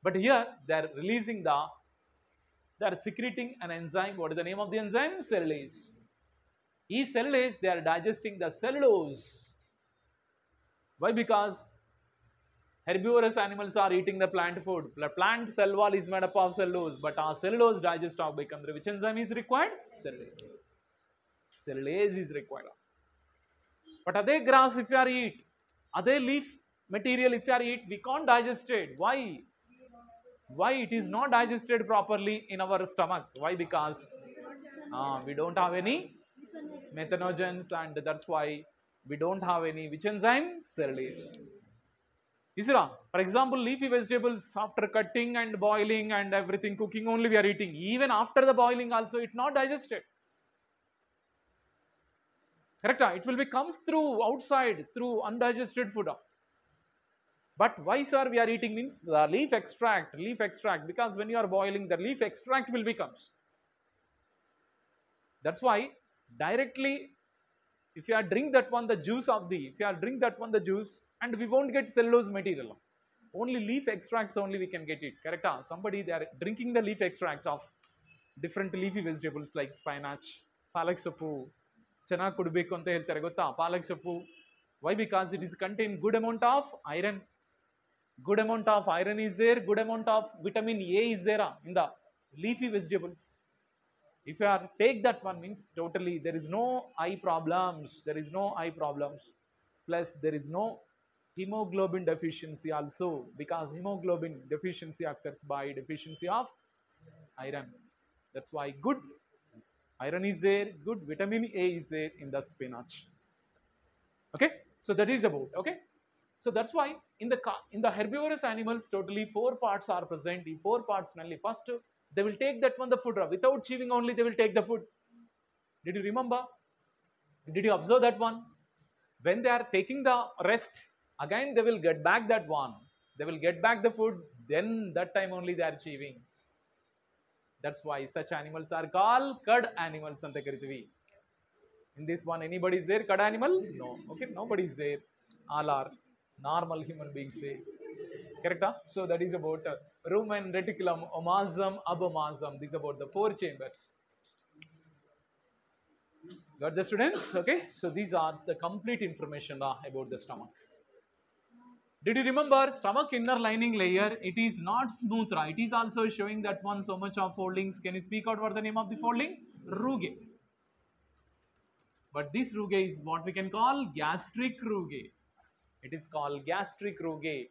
But here they are releasing they are secreting an enzyme. What is the name of the enzyme? Cellulase. In cellulase, they are digesting the cellulose. Why? Because herbivorous animals are eating the plant food. The plant cell wall is made up of cellulose, but our cellulose digest of become which enzyme is required? Cellulase. Cellulase is required. But other grass if you are eat, other leaf material if you are eat, we can't digest it. Why? Why it is not digested properly in our stomach? Why? Because we don't have any methanogens, and that's why we don't have any which enzyme? Cellulase. Is it wrong? For example, leafy vegetables after cutting and boiling and everything, cooking only we are eating. Even after the boiling also it not digested. Correct? It will be comes through outside through undigested food. But why sir we are eating means the leaf extract, because when you are boiling the leaf extract will becomes. That's why directly if you are drink that one the juice of the, if you are drink that one the juice, and we won't get cellulose material. Only leaf extracts only we can get it. Correct? Somebody they are drinking the leaf extracts of different leafy vegetables like spinach, palak soppu, chana kudbeku anta heltare gotta, palak soppu. Why? Because it is contain good amount of iron. Good amount of iron is there, good amount of vitamin A is there in the leafy vegetables. If you are take that one means totally there is no eye problems, plus there is no hemoglobin deficiency also, because hemoglobin deficiency occurs by deficiency of iron. That's why good iron is there, good vitamin A is there in the spinach. Okay, so that is about. Okay, so that's why in the herbivorous animals totally 4 parts are present. The 4 parts only first they will take that one the food without chewing only they will take the food. Did you remember? Did you observe that one? When they are taking the rest, again they will get back that one. They will get back the food then that time only they are achieving. That's why such animals are called cud animals anta kariತೀವಿ. In this one, anybody is there cud animal? No. Okay, nobody is there. All are normal human beings. Correct? Huh? So that is about rumen, reticulum, omasum, abomasum. These are about the 4 chambers. Got the students? Okay, so these are the complete information about the stomach. Did you remember stomach inner lining layer? It is not smooth, right? It is also showing that one so much of foldings. Can you speak out what the name of the folding? Rugae. But this rugae is what we can call gastric rugae. It is called gastric rugae.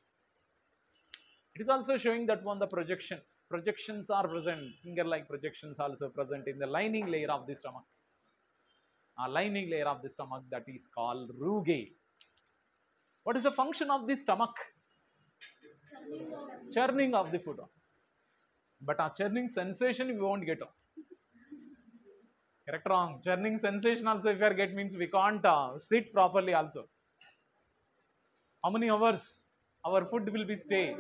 It is also showing that one the projections. Projections are present. Finger-like projections also present in the lining layer of the stomach. A lining layer of the stomach that is called rugae. What is the function of the stomach? Churning of the food. But a churning sensation we won't get. Correct, wrong? Churning sensation also if you get means we can't sit properly also. How many hours our food will be stay?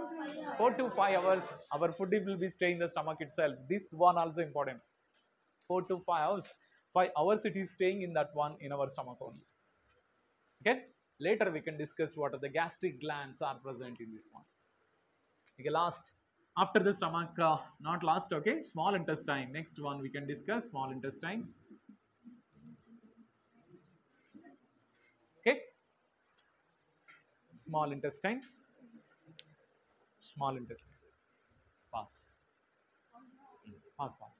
4 to 5 hours our food will be stay in the stomach itself. This one also important. 4 to 5 hours. 5 hours it is staying in that one in our stomach only. Okay? Later we can discuss what are the gastric glands are present in this one. Okay, last. After the stomach, not last, okay? Small intestine. Next one we can discuss small intestine. Okay? Small intestine. Small intestine. Pass. Pass, pass.